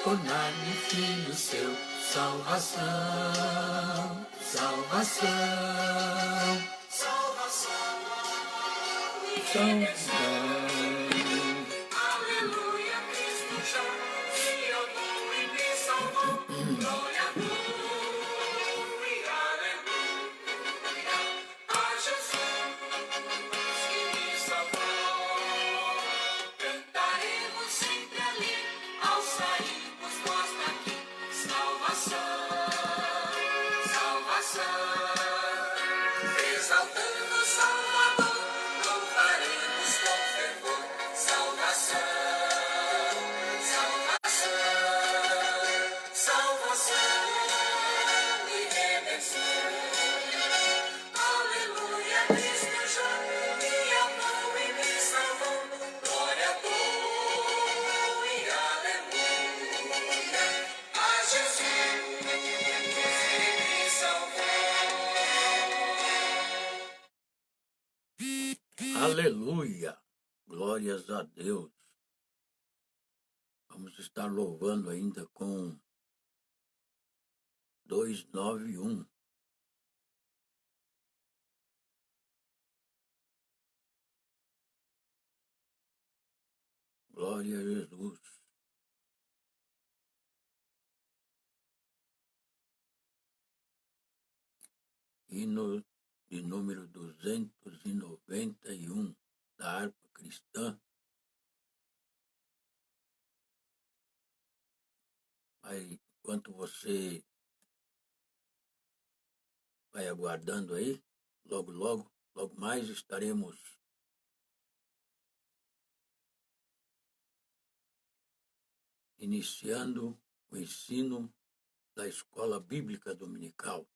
Tornar-me filho seu, salvação, salvação, salvação, aleluia, Cristo já me amou e me salvou, glória a Deus, aleluia, a Jesus que me salvou, cantaremos sempre ali, ao sairmos nós daqui, salvação, salvação, exaltando o Salvador, louvaremos com fervor, salvação, salvação, salvação e redenção, aleluia, Cristo já me amou e me salvou, glória a Deus e aleluia, a Jesus que me salvou. Aleluia! Glórias a Deus. Vamos estar louvando ainda com 291. Glória a Jesus. Hino de número 291 da harpa cristã. Aí, enquanto você vai aguardando aí, logo mais estaremos iniciando o ensino da Escola Bíblica Dominical.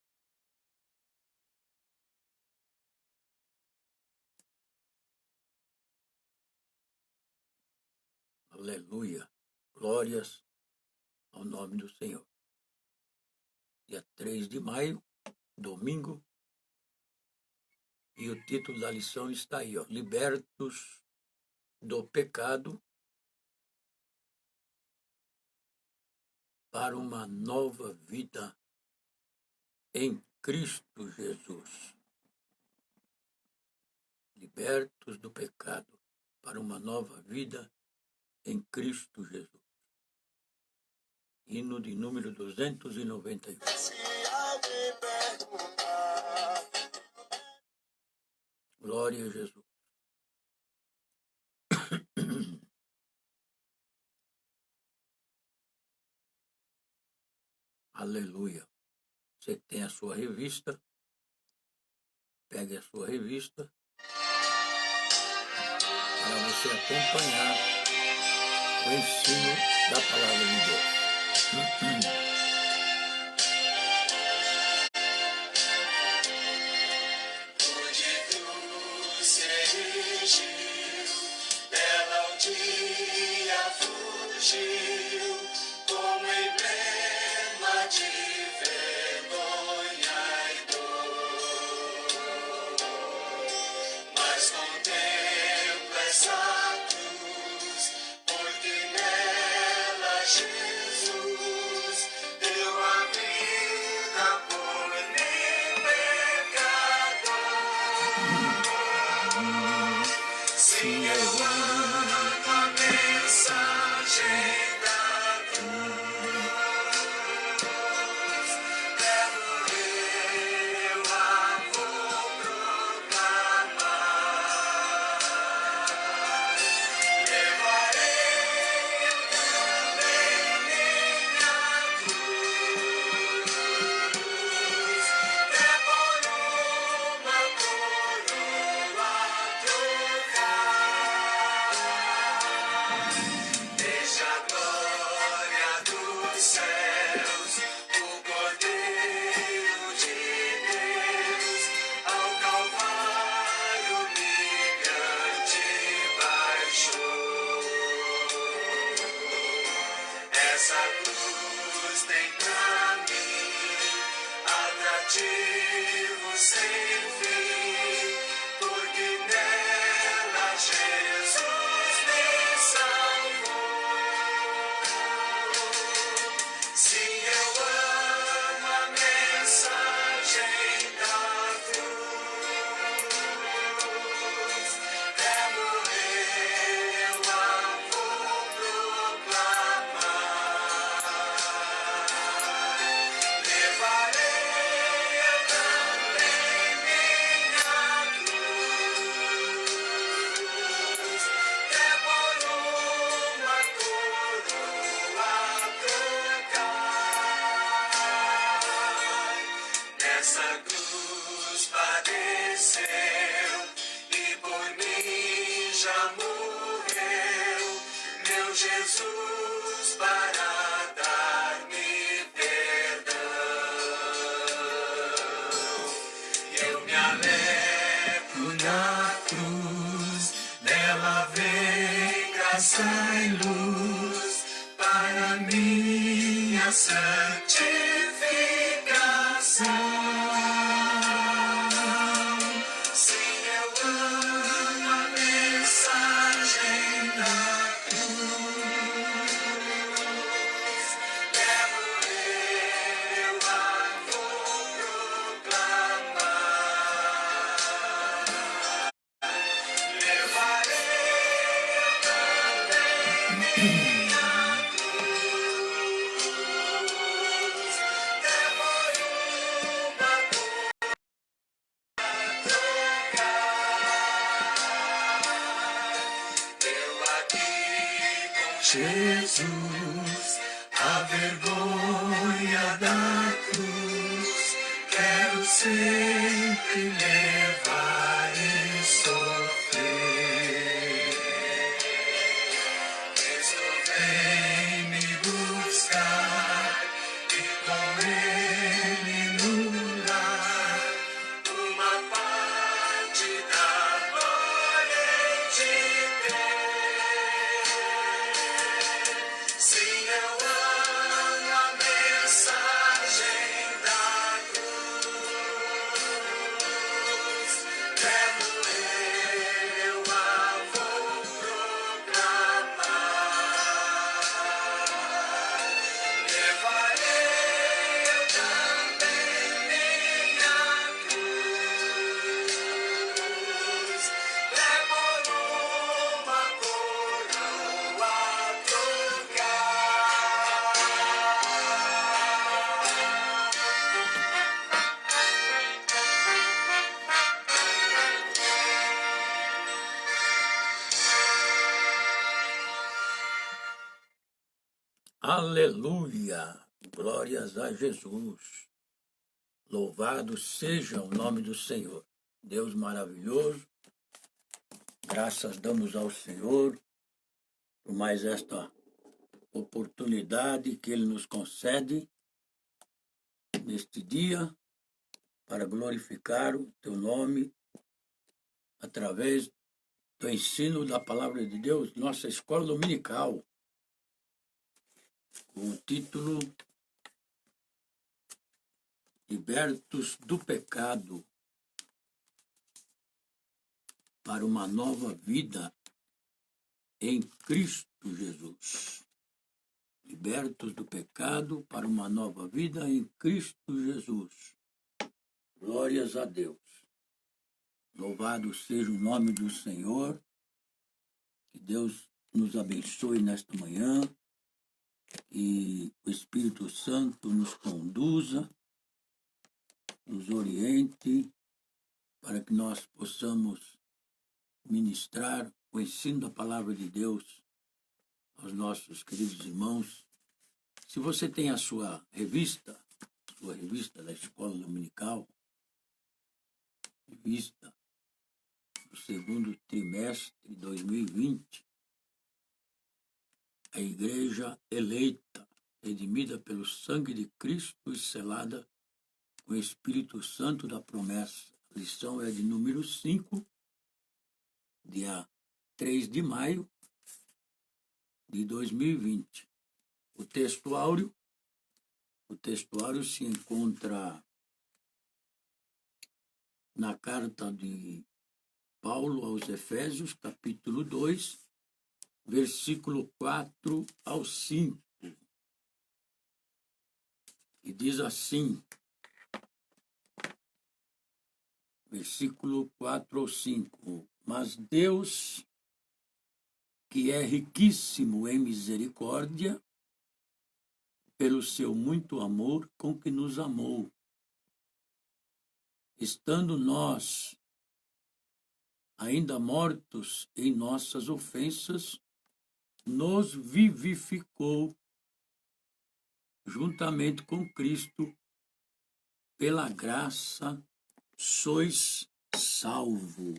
Aleluia! Glórias ao nome do Senhor. Dia 3 de maio, domingo, e o título da lição está aí, ó, Libertos do pecado para uma nova vida em Cristo Jesus. Libertos do pecado para uma nova vida em Cristo Jesus. Hino de número 291. Glória a Jesus. Aleluia. Você tem a sua revista, pegue a sua revista para você acompanhar o ensino da palavra de Deus. Onde tu se erigiu, dela um dia fugiu, como emblema de vergonha e dor. Mas contempla essa cruz, porque nela Jesus deu a vida por mim, pecador. Sim, eu amo a mensagem da cruz. Levo eu a vou proclamar. Levarei eu também Essa cruz tem pra mim atrativo sem fim, porque nela Jesus me salvou. Sim, eu amo a mensagem da cruz. Até morrer eu a vou proclamar. Levarei eu também minha cruz, até por uma coroa trocar. Nessa cruz padeceu e por mim já morreu, meu Jesus, para dar-me perdão. Eu me alegro na cruz, dela vem graça e luz para minha santificação. Sim, eu amo a mensagem da cruz. Levo eu a vou proclamar. Levarei eu também minha cruz, até por uma trocar. Eu aqui com Jesus, a vergonha da cruz, quero sempre levar e sofrer. Cristo vem me buscar e com Ele no lar uma parte da glória hei de ter. Sim, eu amo a mensagem da cruz. Levo eu a vou proclamar. Levarei eu também minha cruz, levo uma coroa Aleluia! Glórias a Jesus. Louvado seja o nome do Senhor. Deus maravilhoso. Graças damos ao Senhor por mais esta oportunidade que Ele nos concede neste dia para glorificar o Teu nome através do ensino da Palavra de Deus, nossa escola dominical, com o título Libertos do Pecado para uma nova vida em Cristo Jesus. Libertos do pecado para uma nova vida em Cristo Jesus. Glórias a Deus. Louvado seja o nome do Senhor. Que Deus nos abençoe nesta manhã. E o Espírito Santo nos conduza, nos oriente, para que nós possamos ministrar o ensino da Palavra de Deus aos nossos queridos irmãos. Se você tem a sua revista da Escola Dominical, revista do segundo trimestre de 2020, a Igreja eleita, redimida pelo sangue de Cristo e selada com o Espírito Santo da promessa. A lição é de número 5, dia 3 de maio de 2020. O textuário se encontra na carta de Paulo aos Efésios, capítulo 2, versículo 4 ao 5. E diz assim, versículo 4 ao 5. Mas Deus, que é riquíssimo em misericórdia, pelo seu muito amor com que nos amou, estando nós ainda mortos em nossas ofensas, nos vivificou juntamente com Cristo. Pela graça sois salvo.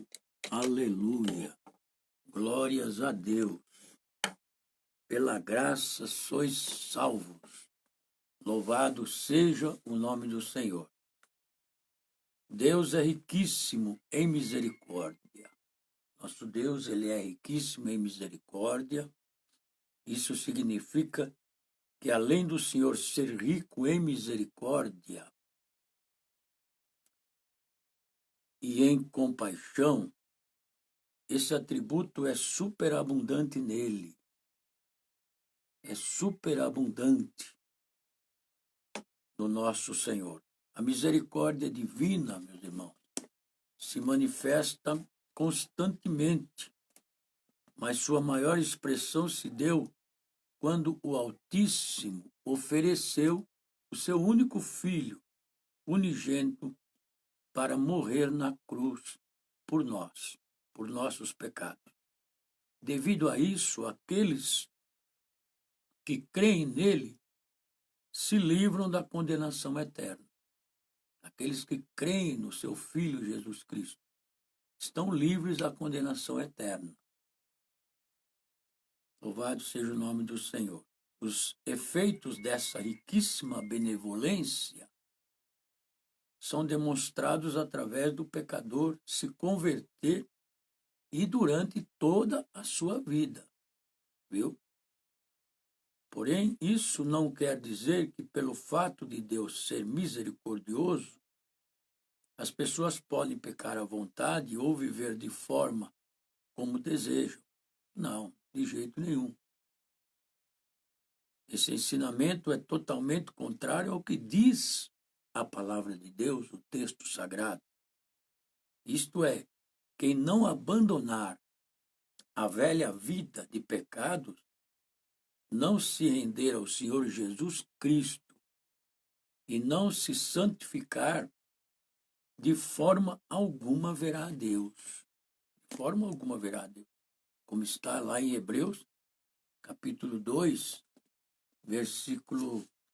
Aleluia. Glórias a Deus. Pela graça sois salvos. Louvado seja o nome do Senhor. Deus é riquíssimo em misericórdia. Nosso Deus, ele é riquíssimo em misericórdia. Isso significa que, além do Senhor ser rico em misericórdia e em compaixão, esse atributo é superabundante nele. É superabundante no nosso Senhor. A misericórdia divina, meus irmãos, se manifesta constantemente, mas sua maior expressão se deu quando o Altíssimo ofereceu o seu único filho, unigênito, para morrer na cruz por nós, por nossos pecados. Devido a isso, aqueles que creem nele se livram da condenação eterna. Aqueles que creem no seu Filho Jesus Cristo estão livres da condenação eterna. Louvado seja o nome do Senhor. Os efeitos dessa riquíssima benevolência são demonstrados através do pecador se converter e durante toda a sua vida, viu? Porém, isso não quer dizer que, pelo fato de Deus ser misericordioso, as pessoas podem pecar à vontade ou viver de forma como desejam. Não, de jeito nenhum. Esse ensinamento é totalmente contrário ao que diz a palavra de Deus, o texto sagrado. Isto é, quem não abandonar a velha vida de pecados, não se render ao Senhor Jesus Cristo e não se santificar, de forma alguma verá a Deus. De forma alguma verá a Deus. Como está lá em Hebreus, capítulo 2,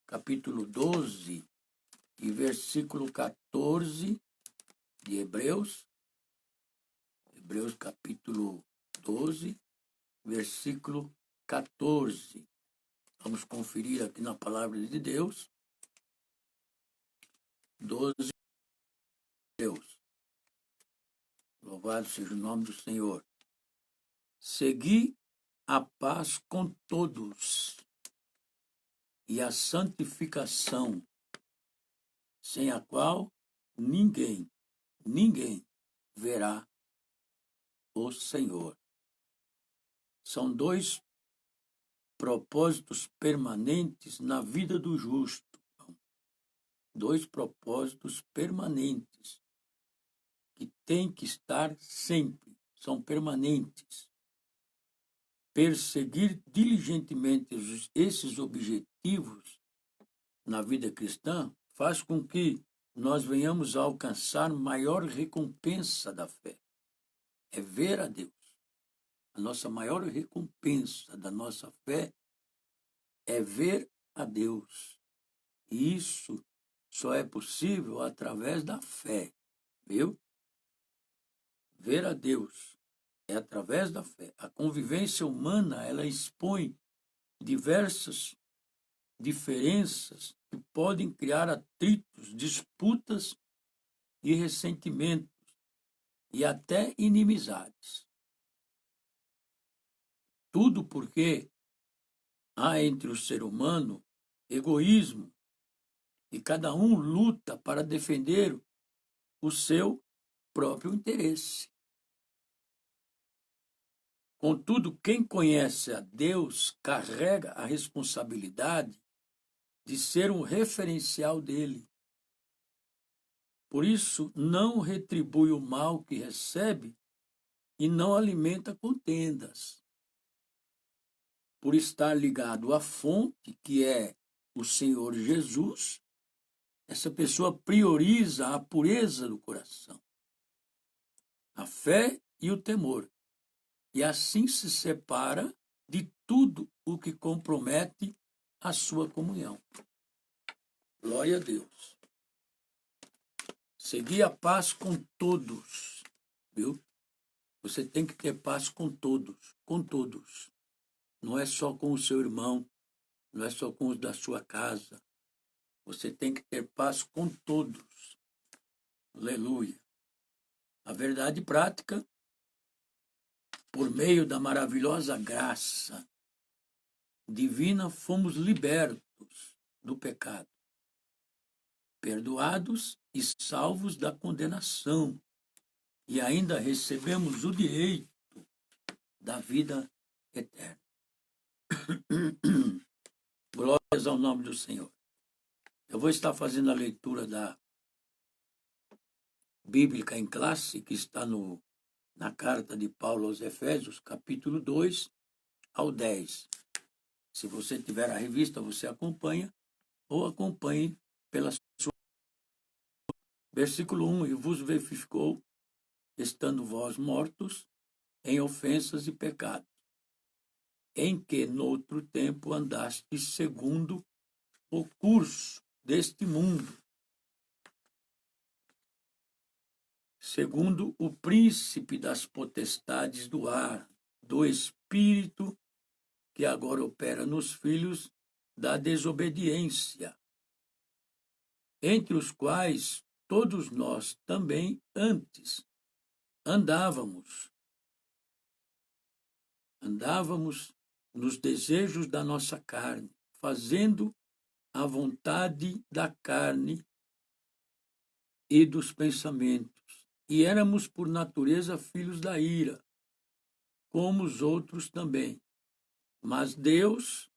capítulo 12 e versículo 14 de Hebreus capítulo 12, versículo 14. Vamos conferir aqui na palavra de Deus. 12, Deus. Louvado seja o nome do Senhor. Segui a paz com todos e a santificação, sem a qual ninguém verá o Senhor. São dois propósitos permanentes na vida do justo. Dois propósitos permanentes que têm que estar sempre, são permanentes. Perseguir diligentemente esses objetivos na vida cristã faz com que nós venhamos a alcançar maior recompensa da fé. É ver a Deus. A nossa maior recompensa da nossa fé é ver a Deus. E isso só é possível através da fé, viu? Ver a Deus é através da fé. A convivência humana, ela expõe diversas diferenças que podem criar atritos, disputas e ressentimentos e até inimizades. Tudo porque há entre o ser humano egoísmo e cada um luta para defender o seu próprio interesse. Contudo, quem conhece a Deus carrega a responsabilidade de ser um referencial dele. Por isso, não retribui o mal que recebe e não alimenta contendas. Por estar ligado à fonte, que é o Senhor Jesus, essa pessoa prioriza a pureza do coração, a fé e o temor, e assim se separa de tudo o que compromete a sua comunhão. Glória a Deus. Seguir a paz com todos, viu? Você tem que ter paz com todos, com todos. Não é só com o seu irmão, não é só com os da sua casa. Você tem que ter paz com todos. Aleluia. A verdade prática, por meio da maravilhosa graça divina, fomos libertos do pecado, perdoados e salvos da condenação, e ainda recebemos o direito da vida eterna. Glórias ao nome do Senhor. Eu vou estar fazendo a leitura da Bíblica em Classe, que está na carta de Paulo aos Efésios, capítulo 2 ao 10. Se você tiver a revista, você acompanha, ou acompanhe pela sua. Versículo 1, e vos verificou, estando vós mortos em ofensas e pecados, em que noutro tempo andastes segundo o curso deste mundo, segundo o príncipe das potestades do ar, do espírito que agora opera nos filhos da desobediência, entre os quais todos nós também antes andávamos nos desejos da nossa carne, fazendo a vontade da carne e dos pensamentos, e éramos por natureza filhos da ira, como os outros também. Mas Deus,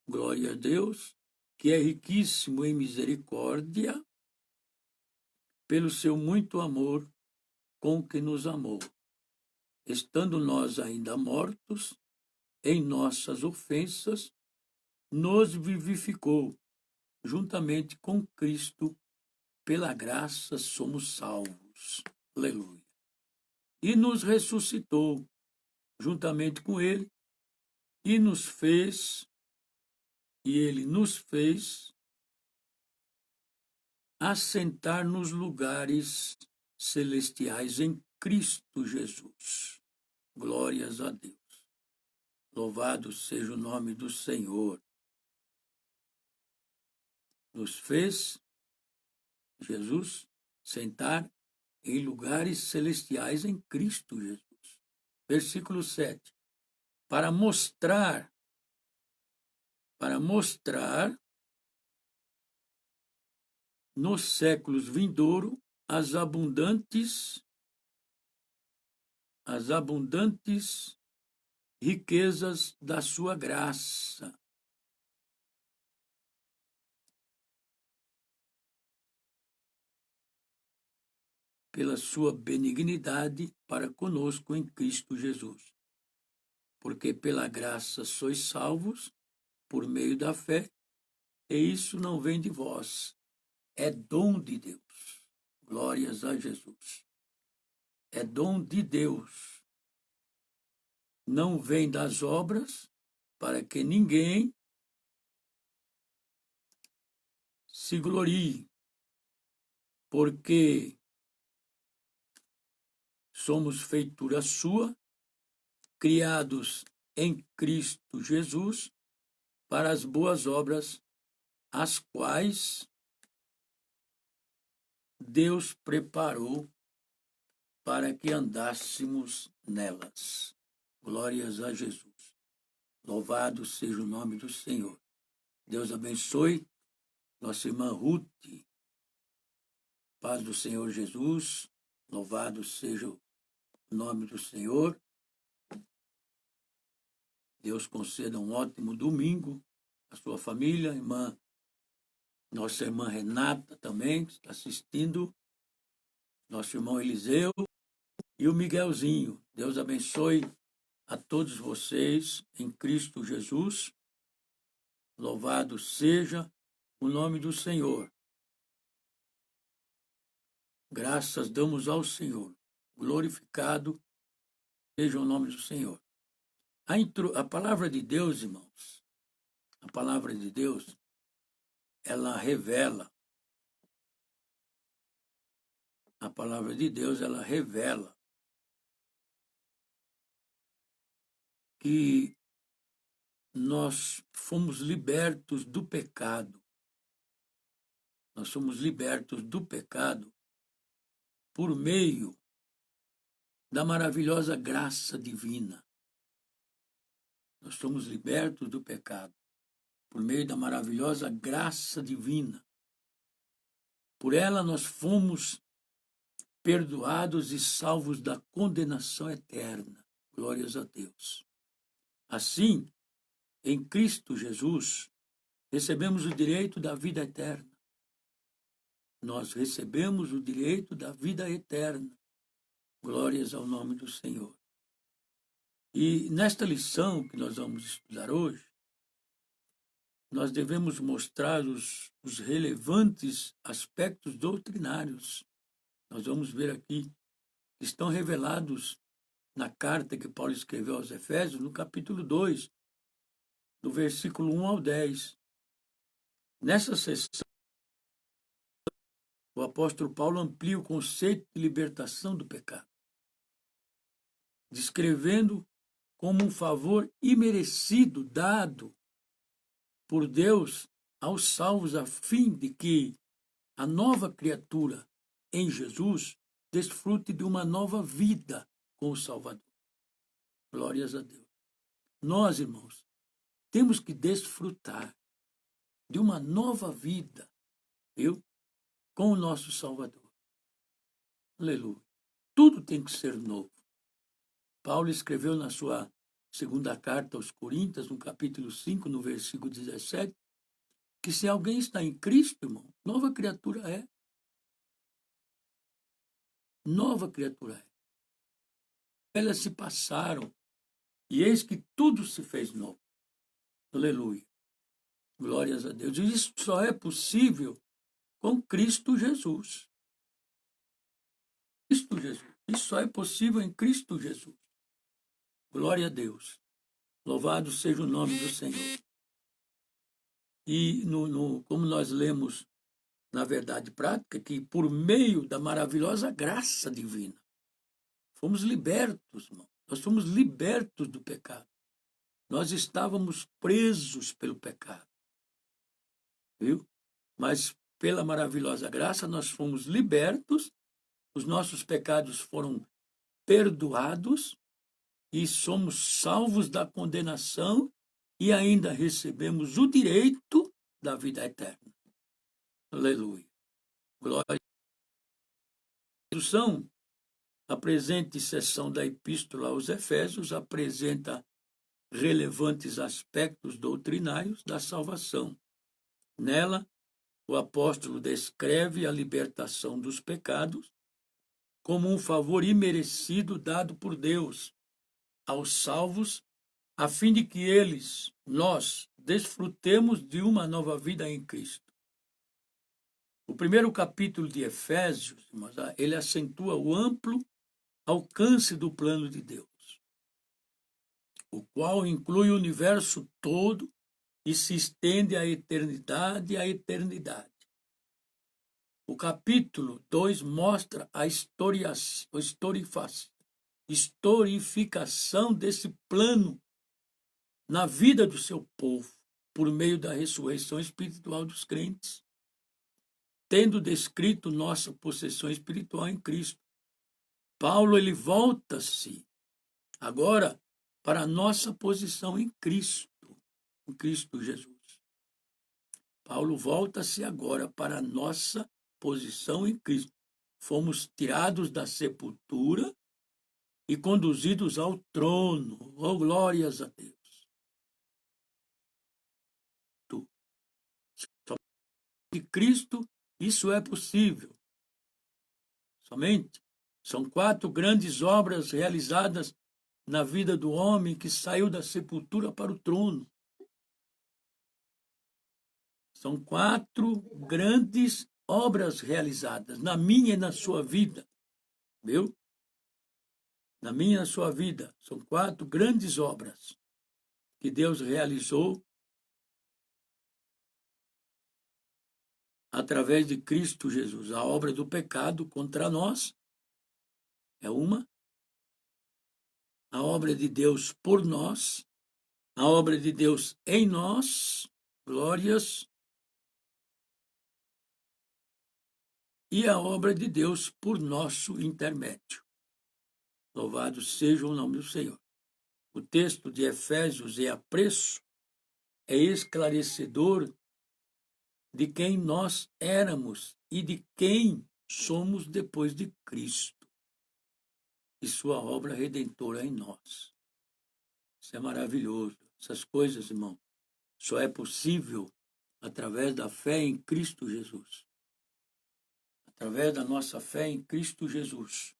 glória a Deus, que é riquíssimo em misericórdia, pelo seu muito amor com que nos amou, estando nós ainda mortos em nossas ofensas, nos vivificou, juntamente com Cristo, pela graça somos salvos. Aleluia. E nos ressuscitou, juntamente com Ele, e Ele nos fez assentar nos lugares celestiais em Cristo Jesus. Glórias a Deus. Louvado seja o nome do Senhor. Nos fez, Jesus, sentar em lugares celestiais em Cristo Jesus. Versículo 7. Para mostrar nos séculos vindouros as abundantes riquezas da sua graça. Pela sua benignidade para conosco em Cristo Jesus. Porque pela graça sois salvos, por meio da fé, e isso não vem de vós, é dom de Deus. Glórias a Jesus. É dom de Deus. Não vem das obras, para que ninguém se glorie, porque somos feitura sua, criados em Cristo Jesus, para as boas obras, as quais Deus preparou para que andássemos nelas. Glórias a Jesus. Louvado seja o nome do Senhor. Deus abençoe nossa irmã Ruth. Paz do Senhor Jesus. Louvado seja o nome do Senhor. Deus conceda um ótimo domingo à sua família, nossa irmã Renata também está assistindo, nosso irmão Eliseu e o Miguelzinho. Deus abençoe a todos vocês em Cristo Jesus. Louvado seja o nome do Senhor. Graças damos ao Senhor. Glorificado seja o nome do Senhor. A palavra de Deus, irmãos, a palavra de Deus, ela revela. A palavra de Deus, ela revela que nós fomos libertos do pecado. Nós somos libertos do pecado por meio da maravilhosa graça divina. Nós somos libertos do pecado por meio da maravilhosa graça divina. Por ela nós fomos perdoados e salvos da condenação eterna. Glórias a Deus. Assim, em Cristo Jesus, recebemos o direito da vida eterna. Nós recebemos o direito da vida eterna. Glórias ao nome do Senhor. E nesta lição que nós vamos estudar hoje, nós devemos mostrar os relevantes aspectos doutrinários. Nós vamos ver aqui que estão revelados na carta que Paulo escreveu aos Efésios, no capítulo 2, do versículo 1 ao 10. Nessa sessão, o apóstolo Paulo amplia o conceito de libertação do pecado, descrevendo como um favor imerecido dado por Deus aos salvos, a fim de que a nova criatura em Jesus desfrute de uma nova vida com o Salvador. Glórias a Deus. Nós, irmãos, temos que desfrutar de uma nova vida, viu? Com o nosso Salvador. Aleluia. Tudo tem que ser novo. Paulo escreveu na sua segunda carta aos Coríntios, no capítulo 5, no versículo 17, que se alguém está em Cristo, irmão, nova criatura é. Nova criatura é. Elas se passaram e eis que tudo se fez novo. Aleluia. Glórias a Deus. E isso só é possível com Cristo Jesus. Cristo Jesus. Isso só é possível em Cristo Jesus. Glória a Deus. Louvado seja o nome do Senhor. E como nós lemos na verdade prática, que por meio da maravilhosa graça divina, fomos libertos, irmão. Nós fomos libertos do pecado. Nós estávamos presos pelo pecado. Viu? Mas pela maravilhosa graça nós fomos libertos, os nossos pecados foram perdoados e somos salvos da condenação e ainda recebemos o direito da vida eterna. Aleluia. Glória. A presente seção da Epístola aos Efésios apresenta relevantes aspectos doutrinários da salvação. Nela, o apóstolo descreve a libertação dos pecados como um favor imerecido dado por Deus aos salvos, a fim de que nós, desfrutemos de uma nova vida em Cristo. O primeiro capítulo de Efésios, ele acentua o amplo alcance do plano de Deus, o qual inclui o universo todo e se estende à eternidade e à eternidade. O capítulo 2 mostra a historificação desse plano na vida do seu povo, por meio da ressurreição espiritual dos crentes, tendo descrito nossa possessão espiritual em Cristo. Paulo, ele volta-se agora para a nossa posição em Cristo Jesus. Paulo volta-se agora para a nossa posição em Cristo. Fomos tirados da sepultura e conduzidos ao trono. Oh, glórias a Deus. De Cristo, isso é possível. Somente são 4 grandes obras realizadas na vida do homem que saiu da sepultura para o trono. São 4 grandes obras realizadas na minha e na sua vida. Viu? Na minha e na sua vida. São 4 grandes obras que Deus realizou através de Cristo Jesus. A obra do pecado contra nós é uma. A obra de Deus por nós. A obra de Deus em nós. Glórias. E a obra de Deus por nosso intermédio. Louvado seja o nome do Senhor. O texto de Efésios é apreço, é esclarecedor de quem nós éramos e de quem somos depois de Cristo e sua obra redentora em nós. Isso é maravilhoso. Essas coisas, irmão, só é possível através da fé em Cristo Jesus. Através da nossa fé em Cristo Jesus.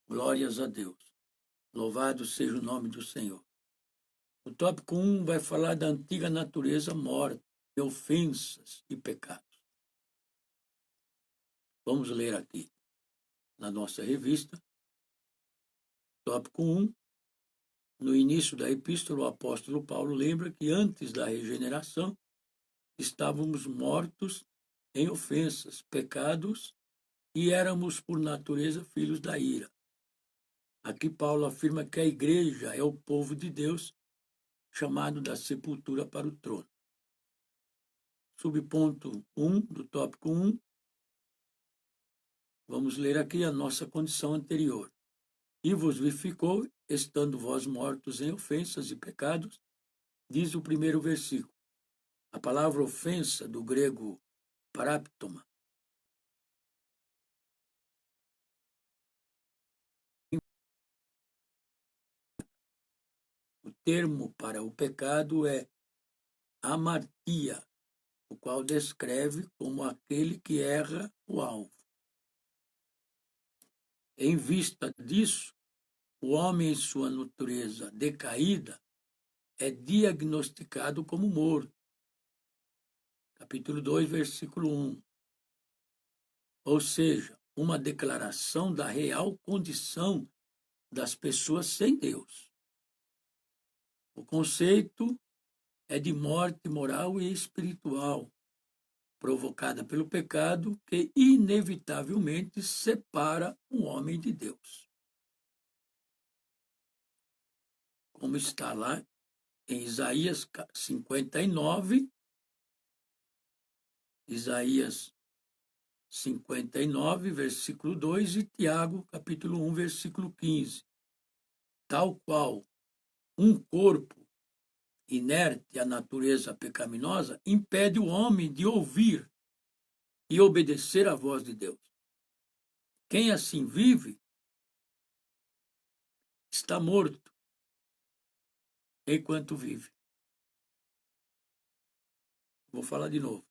Glórias a Deus. Louvado seja o nome do Senhor. O tópico 1 vai falar da antiga natureza morta, de ofensas e pecados. Vamos ler aqui na nossa revista. Tópico 1. No início da epístola, o apóstolo Paulo lembra que antes da regeneração estávamos mortos em ofensas, pecados e éramos por natureza filhos da ira. Aqui Paulo afirma que a igreja é o povo de Deus chamado da sepultura para o trono. Subponto 1 do tópico 1. Vamos ler aqui a nossa condição anterior. E vos vivificou, estando vós mortos em ofensas e pecados, diz o primeiro versículo. A palavra ofensa, do grego paraptoma, o termo para o pecado é amartia, o qual descreve como aquele que erra o alvo. Em vista disso, o homem em sua natureza decaída é diagnosticado como morto. Capítulo 2, versículo 1. Ou seja, uma declaração da real condição das pessoas sem Deus. O conceito é de morte moral e espiritual, provocada pelo pecado que inevitavelmente separa o homem de Deus. Como está lá em Isaías 59, Isaías 59, versículo 2 e Tiago, capítulo 1, versículo 15. Tal qual um corpo inerte à natureza pecaminosa impede o homem de ouvir e obedecer à voz de Deus. Quem assim vive está morto enquanto vive. Vou falar de novo.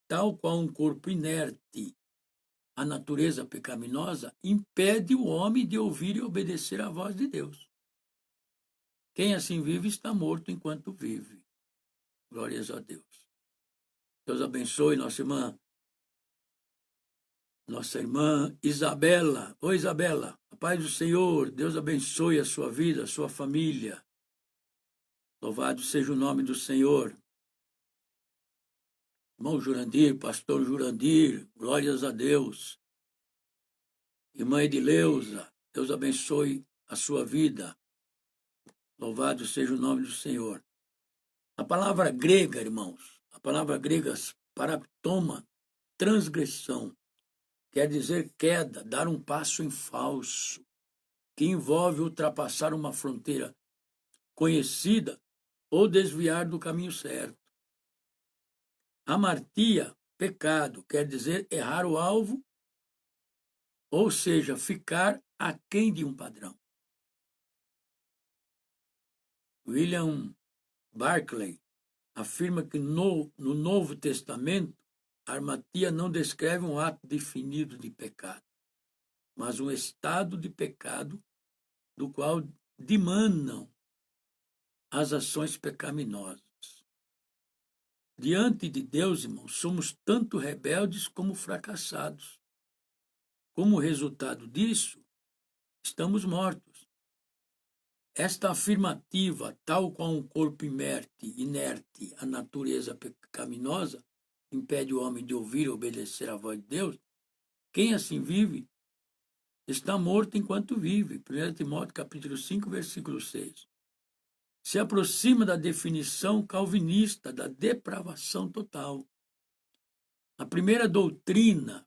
Tal qual um corpo inerte à natureza pecaminosa impede o homem de ouvir e obedecer à voz de Deus. Quem assim vive está morto enquanto vive. Glórias a Deus. Deus abençoe nossa irmã Isabela. Oi, Isabela. A paz do Senhor. Deus abençoe a sua vida, a sua família. Louvado seja o nome do Senhor. Irmão Jurandir, pastor Jurandir, glórias a Deus. Irmã Edileuza, Deus abençoe a sua vida. Louvado seja o nome do Senhor. A palavra grega, irmãos, a palavra grega paraptoma, transgressão, quer dizer queda, dar um passo em falso, que envolve ultrapassar uma fronteira conhecida ou desviar do caminho certo. Amartia, pecado, quer dizer errar o alvo, ou seja, ficar aquém de um padrão. William Barclay afirma que no Novo Testamento, a amartia não descreve um ato definido de pecado, mas um estado de pecado do qual dimanam as ações pecaminosas. Diante de Deus, irmãos, somos tanto rebeldes como fracassados. Como resultado disso, estamos mortos. Esta afirmativa, tal qual um corpo inerte à natureza pecaminosa, impede o homem de ouvir e obedecer à voz de Deus, quem assim vive está morto enquanto vive. 1 Timóteo capítulo 5, versículo 6. Se aproxima da definição calvinista da depravação total. A primeira doutrina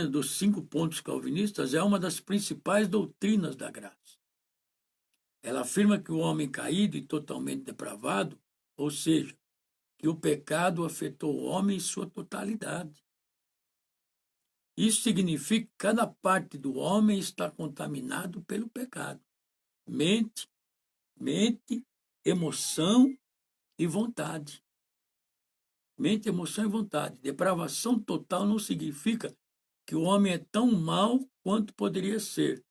dos 5 pontos calvinistas é uma das principais doutrinas da graça. Ela afirma que o homem caído e totalmente depravado, ou seja, que o pecado afetou o homem em sua totalidade. Isso significa que cada parte do homem está contaminado pelo pecado. Mente, emoção e vontade. Mente, emoção e vontade. Depravação total não significa que o homem é tão mau quanto poderia ser,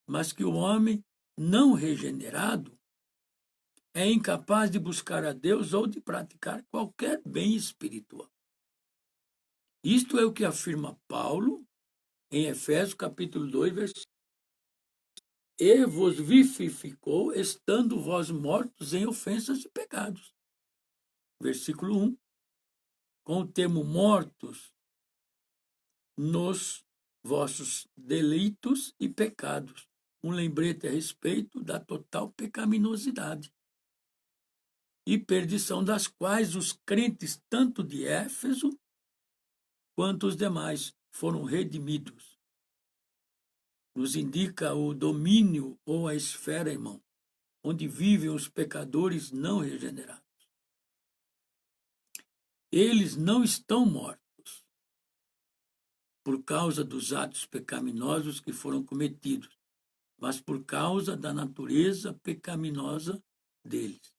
mas que o homem não regenerado é incapaz de buscar a Deus ou de praticar qualquer bem espiritual. Isto é o que afirma Paulo em Efésios capítulo 2, versículo: e vos vivificou, estando vós mortos em ofensas e pecados. Versículo 1. Com o termo mortos nos vossos delitos e pecados. Um lembrete a respeito da total pecaminosidade e perdição das quais os crentes, tanto de Éfeso quanto os demais, foram redimidos. Nos indica o domínio ou a esfera, irmão, onde vivem os pecadores não regenerados. Eles não estão mortos por causa dos atos pecaminosos que foram cometidos, mas por causa da natureza pecaminosa deles.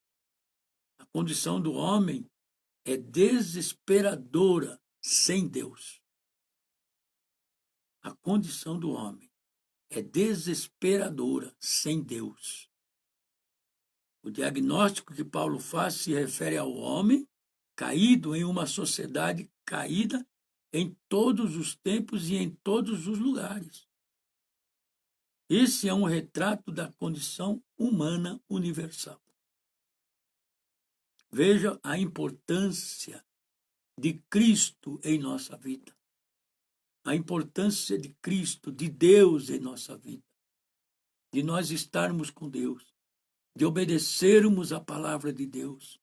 A condição do homem é desesperadora sem Deus. A condição do homem é desesperadora sem Deus. O diagnóstico que Paulo faz se refere ao homem caído em uma sociedade caída em todos os tempos e em todos os lugares. Esse é um retrato da condição humana universal. Veja a importância de Cristo em nossa vida. A importância de Cristo, de Deus em nossa vida. De nós estarmos com Deus. De obedecermos à palavra de Deus.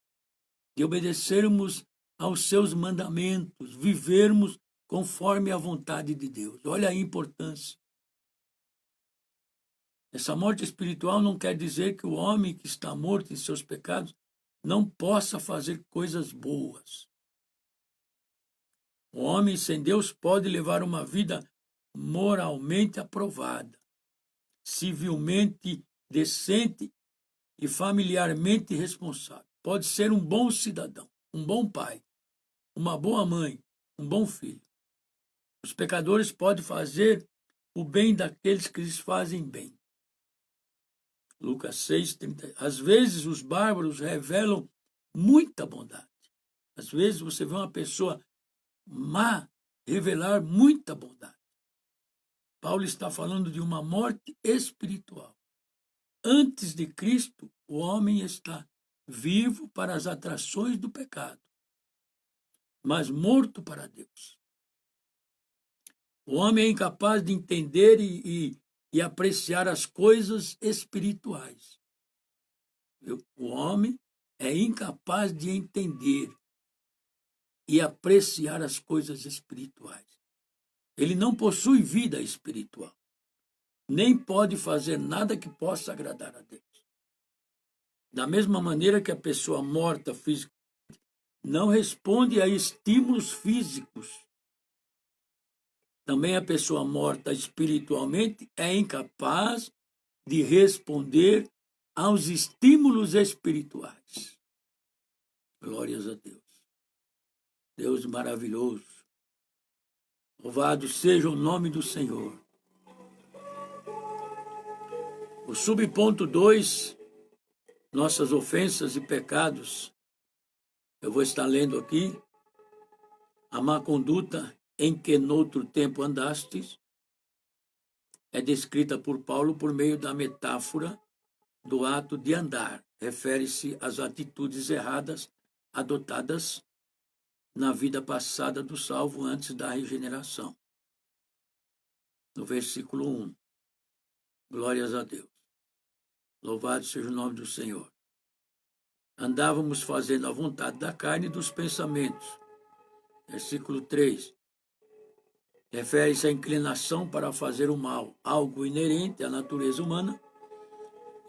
De obedecermos aos seus mandamentos. Vivermos conforme a vontade de Deus. Olha a importância. Essa morte espiritual não quer dizer que o homem que está morto em seus pecados não possa fazer coisas boas. O homem sem Deus pode levar uma vida moralmente aprovada, civilmente decente e familiarmente responsável. Pode ser um bom cidadão, um bom pai, uma boa mãe, um bom filho. Os pecadores podem fazer o bem daqueles que lhes fazem bem. Lucas 6:30. Às vezes os bárbaros revelam muita bondade. Às vezes você vê uma pessoa má revelar muita bondade. Paulo está falando de uma morte espiritual. Antes de Cristo, o homem está vivo para as atrações do pecado, mas morto para Deus. O homem é incapaz de entender e apreciar as coisas espirituais. O homem é incapaz de entender e apreciar as coisas espirituais. Ele não possui vida espiritual. nem pode fazer nada que possa agradar a Deus. Da mesma maneira que a pessoa morta fisicamente não responde a estímulos físicos, também a pessoa morta espiritualmente é incapaz de responder aos estímulos espirituais. Glórias a Deus. Deus maravilhoso. Louvado seja o nome do Senhor. O subponto 2, nossas ofensas e pecados. Eu vou estar lendo aqui. A má conduta em que noutro tempo andastes é descrita por Paulo por meio da metáfora do ato de andar. Refere-se às atitudes erradas adotadas na vida passada do salvo antes da regeneração. No versículo 1. Glórias a Deus. Louvado seja o nome do Senhor. Andávamos fazendo a vontade da carne e dos pensamentos. Versículo 3. Refere-se à inclinação para fazer o mal, algo inerente à natureza humana.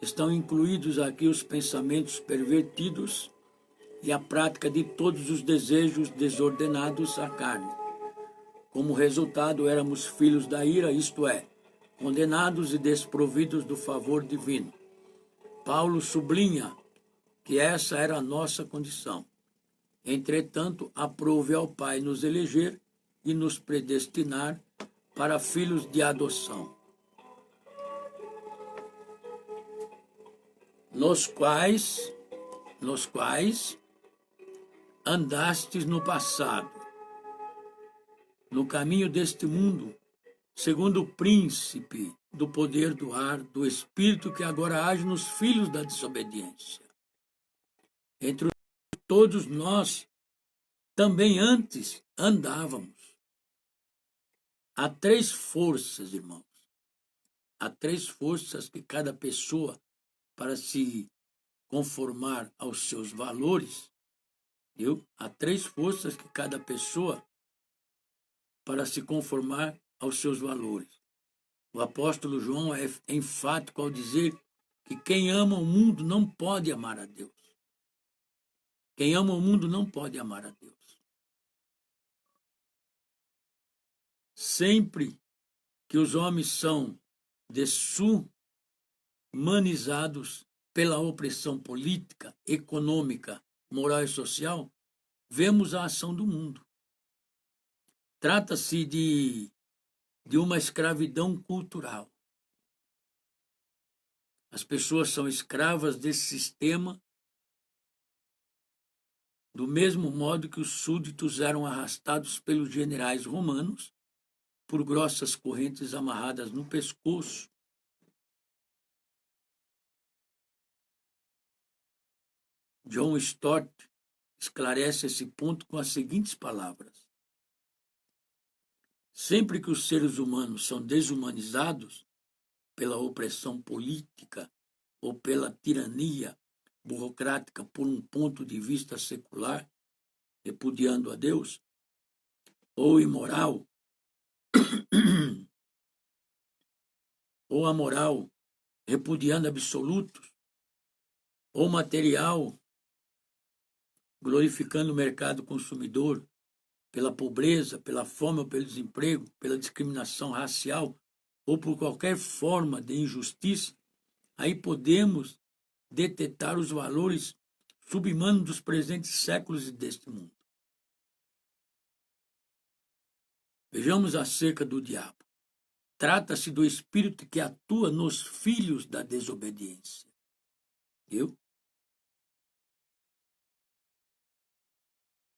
Estão incluídos aqui os pensamentos pervertidos e a prática de todos os desejos desordenados à carne. Como resultado, éramos filhos da ira, isto é, condenados e desprovidos do favor divino. Paulo sublinha que essa era a nossa condição. Entretanto, aprove ao Pai nos eleger e nos predestinar para filhos de adoção, nos quais andastes no passado, no caminho deste mundo, segundo o príncipe do poder do ar, do espírito que agora age nos filhos da desobediência. Entre todos nós também antes andávamos. Há 3 forças, irmãos. Há 3 forças que cada pessoa, para se conformar aos seus valores, viu? Há 3 forças que cada pessoa, para se conformar aos seus valores. O apóstolo João é enfático ao dizer que quem ama o mundo não pode amar a Deus. Quem ama o mundo não pode amar a Deus. Sempre que os homens são desumanizados pela opressão política, econômica, moral e social, vemos a ação do mundo. Trata-se de uma escravidão cultural. As pessoas são escravas desse sistema, do mesmo modo que os súditos eram arrastados pelos generais romanos por grossas correntes amarradas no pescoço. John Stott esclarece esse ponto com as seguintes palavras: sempre que os seres humanos são desumanizados pela opressão política ou pela tirania burocrática por um ponto de vista secular, repudiando a Deus, ou imoral, ou amoral, repudiando absolutos, ou material, glorificando o mercado consumidor, pela pobreza, pela fome ou pelo desemprego, pela discriminação racial ou por qualquer forma de injustiça, aí podemos detectar os valores subhumanos dos presentes séculos e deste mundo. Vejamos acerca do diabo. Trata-se do espírito que atua nos filhos da desobediência. Viu?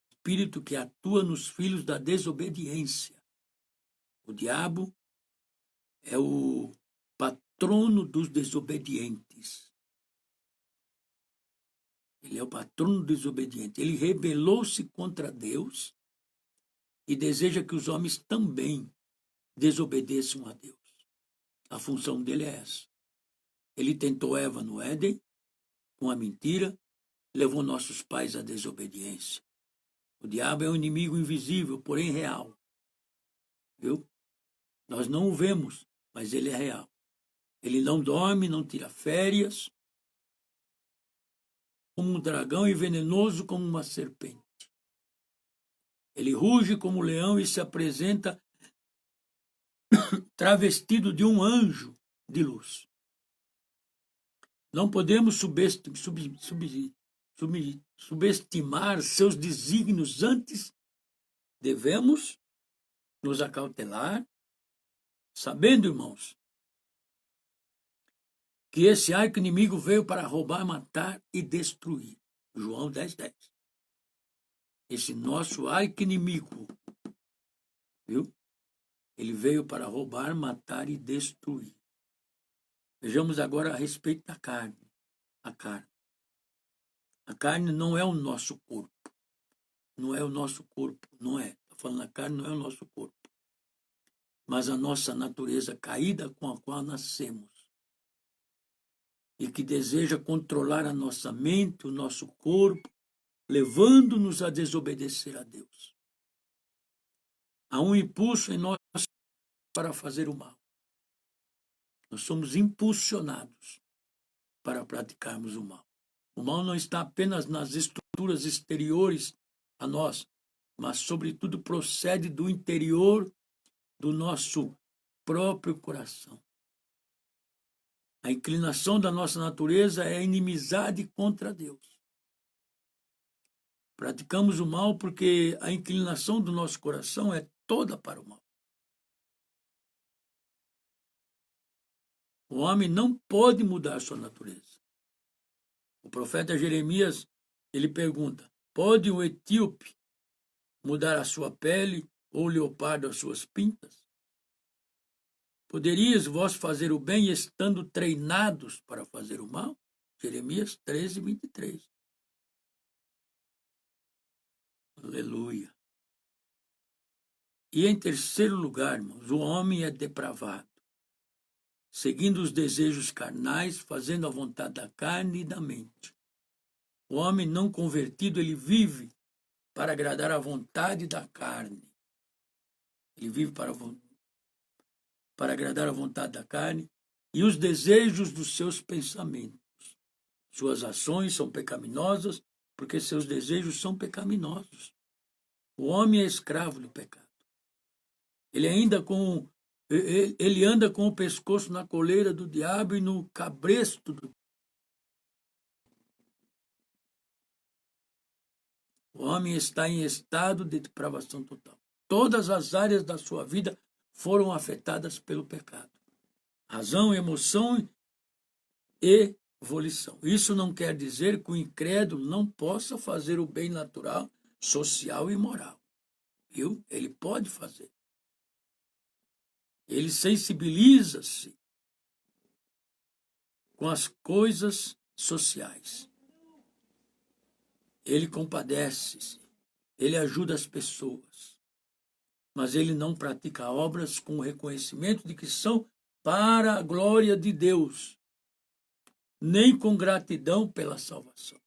Espírito que atua nos filhos da desobediência. O diabo é o patrono dos desobedientes. Ele é o patrono desobediente. Ele rebelou-se contra Deus e deseja que os homens também desobedeçam a Deus. A função dele é essa. Ele tentou Eva no Éden com a mentira, levou nossos pais à desobediência. O diabo é um inimigo invisível, porém real. Viu? Nós não o vemos, mas ele é real. Ele não dorme, não tira férias, como um dragão e venenoso como uma serpente. Ele ruge como um leão e se apresenta travestido de um anjo de luz. Não podemos subestimar seus desígnios, antes devemos nos acautelar, sabendo, irmãos, que esse arqui-inimigo veio para roubar, matar e destruir. João 10:10. Esse nosso arqui-inimigo, viu? Ele veio para roubar, matar e destruir. Vejamos agora a respeito da carne. A carne. A carne não é o nosso corpo. Não é o nosso corpo, não é. Estou falando, a carne não é o nosso corpo. Mas a nossa natureza caída com a qual nascemos. E que deseja controlar a nossa mente, o nosso corpo, levando-nos a desobedecer a Deus. Há um impulso em nós para fazer o mal. Nós somos impulsionados para praticarmos o mal. O mal não está apenas nas estruturas exteriores a nós, mas, sobretudo, procede do interior do nosso próprio coração. A inclinação da nossa natureza é a inimizade contra Deus. Praticamos o mal porque a inclinação do nosso coração é toda para o mal. O homem não pode mudar sua natureza. O profeta Jeremias, ele pergunta: pode um etíope mudar a sua pele ou o leopardo as suas pintas? Poderias vós fazer o bem estando treinados para fazer o mal? Jeremias 13:23. Aleluia. E em terceiro lugar, irmãos, o homem é depravado, seguindo os desejos carnais, fazendo a vontade da carne e da mente. O homem não convertido, ele vive para agradar a vontade da carne. Ele vive para agradar a vontade da carne e os desejos dos seus pensamentos. Suas ações são pecaminosas porque seus desejos são pecaminosos. O homem é escravo do pecado. Ele anda com o pescoço na coleira do diabo e no cabresto do... O homem está em estado de depravação total. Todas as áreas da sua vida foram afetadas pelo pecado. Razão, emoção e volição. Isso não quer dizer que o incrédulo não possa fazer o bem natural, social e moral. Viu? Ele pode fazer. Ele sensibiliza-se com as coisas sociais. Ele compadece-se. Ele ajuda as pessoas. Mas ele não pratica obras com o reconhecimento de que são para a glória de Deus, nem com gratidão pela salvação.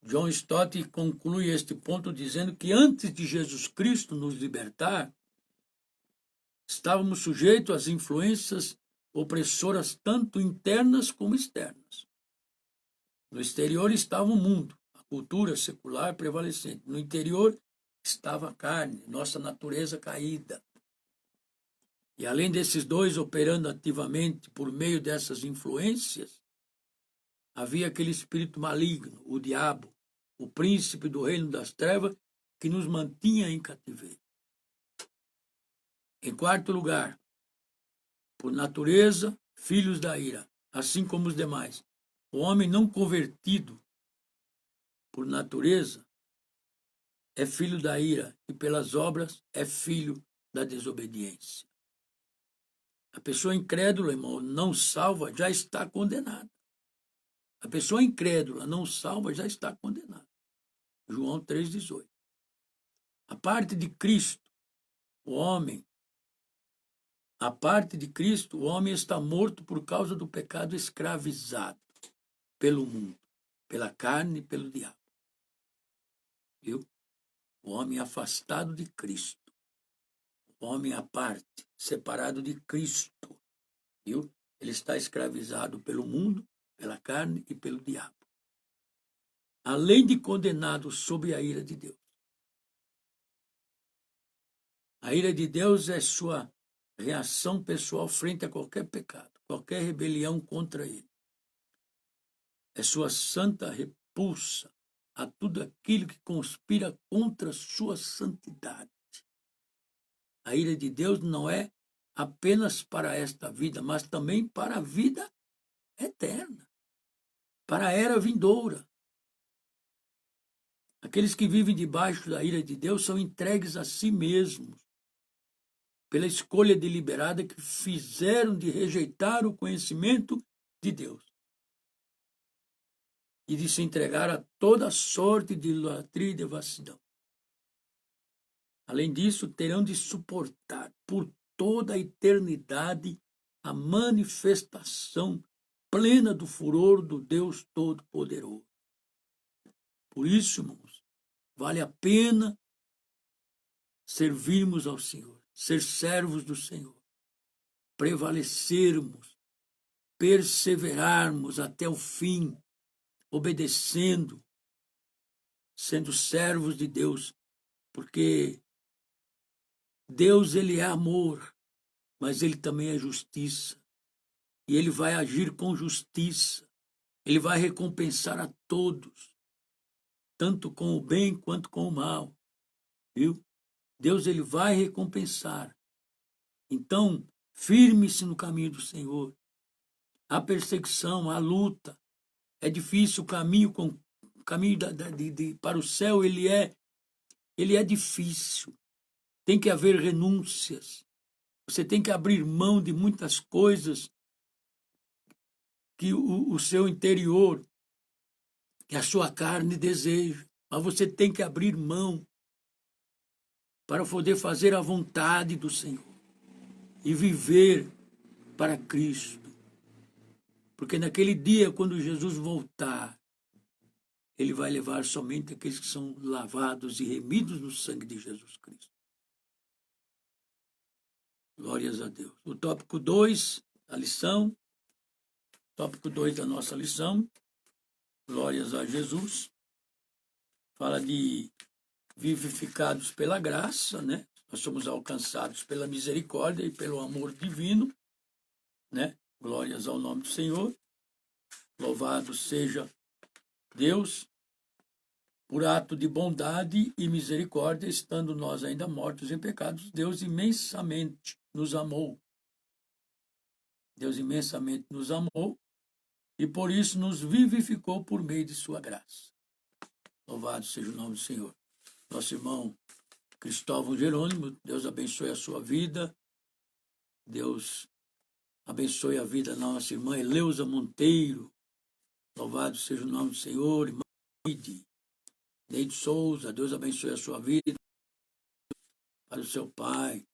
John Stott conclui este ponto dizendo que antes de Jesus Cristo nos libertar, estávamos sujeitos às influências opressoras tanto internas como externas. No exterior estava o mundo, a cultura secular prevalecente. No interior estava a carne, nossa natureza caída. E além desses dois operando ativamente por meio dessas influências, havia aquele espírito maligno, o diabo, o príncipe do reino das trevas, que nos mantinha em cativeiro. Em quarto lugar, por natureza, filhos da ira, assim como os demais. O homem não convertido, por natureza, é filho da ira, e pelas obras é filho da desobediência. A pessoa incrédula, irmão, não salva, já está condenada. A pessoa incrédula, não salva, já está condenada. João 3,18. A parte de Cristo, o homem está morto por causa do pecado, escravizado pelo mundo, pela carne e pelo diabo. Viu? O homem afastado de Cristo. homem à parte, separado de Cristo, viu? Ele está escravizado pelo mundo, pela carne e pelo diabo. Além de condenado sob a ira de Deus. A ira de Deus é sua reação pessoal frente a qualquer pecado, qualquer rebelião contra ele. É sua santa repulsa a tudo aquilo que conspira contra sua santidade. A ira de Deus não é apenas para esta vida, mas também para a vida eterna, para a era vindoura. Aqueles que vivem debaixo da ira de Deus são entregues a si mesmos, pela escolha deliberada que fizeram de rejeitar o conhecimento de Deus e de se entregar a toda sorte de idolatria e devassidão. Além disso, terão de suportar por toda a eternidade a manifestação plena do furor do Deus Todo-Poderoso. Por isso, irmãos, vale a pena servirmos ao Senhor, ser servos do Senhor, prevalecermos, perseverarmos até o fim, obedecendo, sendo servos de Deus, porque Deus, ele é amor, mas ele também é justiça. E ele vai agir com justiça. Ele vai recompensar a todos, tanto com o bem quanto com o mal. Viu? Deus, ele vai recompensar. Então, firme-se no caminho do Senhor. Há perseguição, há luta. É difícil o caminho, para o céu, ele é difícil. Tem que haver renúncias. Você tem que abrir mão de muitas coisas que o seu interior, que a sua carne deseja. Mas você tem que abrir mão para poder fazer a vontade do Senhor e viver para Cristo. Porque naquele dia, quando Jesus voltar, ele vai levar somente aqueles que são lavados e remidos no sangue de Jesus Cristo. Glórias a Deus. O tópico 2 da lição, tópico 2 da nossa lição, glórias a Jesus, fala de vivificados pela graça, né? Nós somos alcançados pela misericórdia e pelo amor divino, né? Glórias ao nome do Senhor. Louvado seja Deus, por ato de bondade e misericórdia, estando nós ainda mortos em pecados, Deus imensamente nos amou. Deus imensamente nos amou e por isso nos vivificou por meio de sua graça. Louvado seja o nome do Senhor. Nosso irmão Cristóvão Jerônimo, Deus abençoe a sua vida. Deus abençoe a vida da nossa irmã Eleusa Monteiro. Louvado seja o nome do Senhor. Irmã Neide Souza, Deus abençoe a sua vida. Para o seu pai,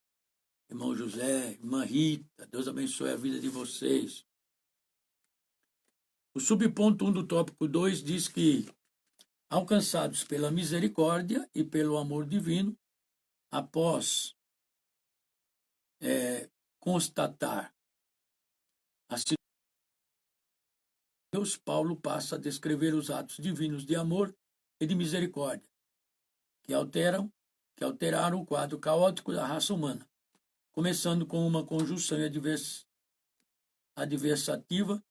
irmão José, irmã Rita, Deus abençoe a vida de vocês. O subponto 1 do tópico 2 diz que, alcançados pela misericórdia e pelo amor divino, após constatar a situação de Deus, Paulo passa a descrever os atos divinos de amor e de misericórdia, que alteraram o quadro caótico da raça humana, começando com uma conjunção adversativa.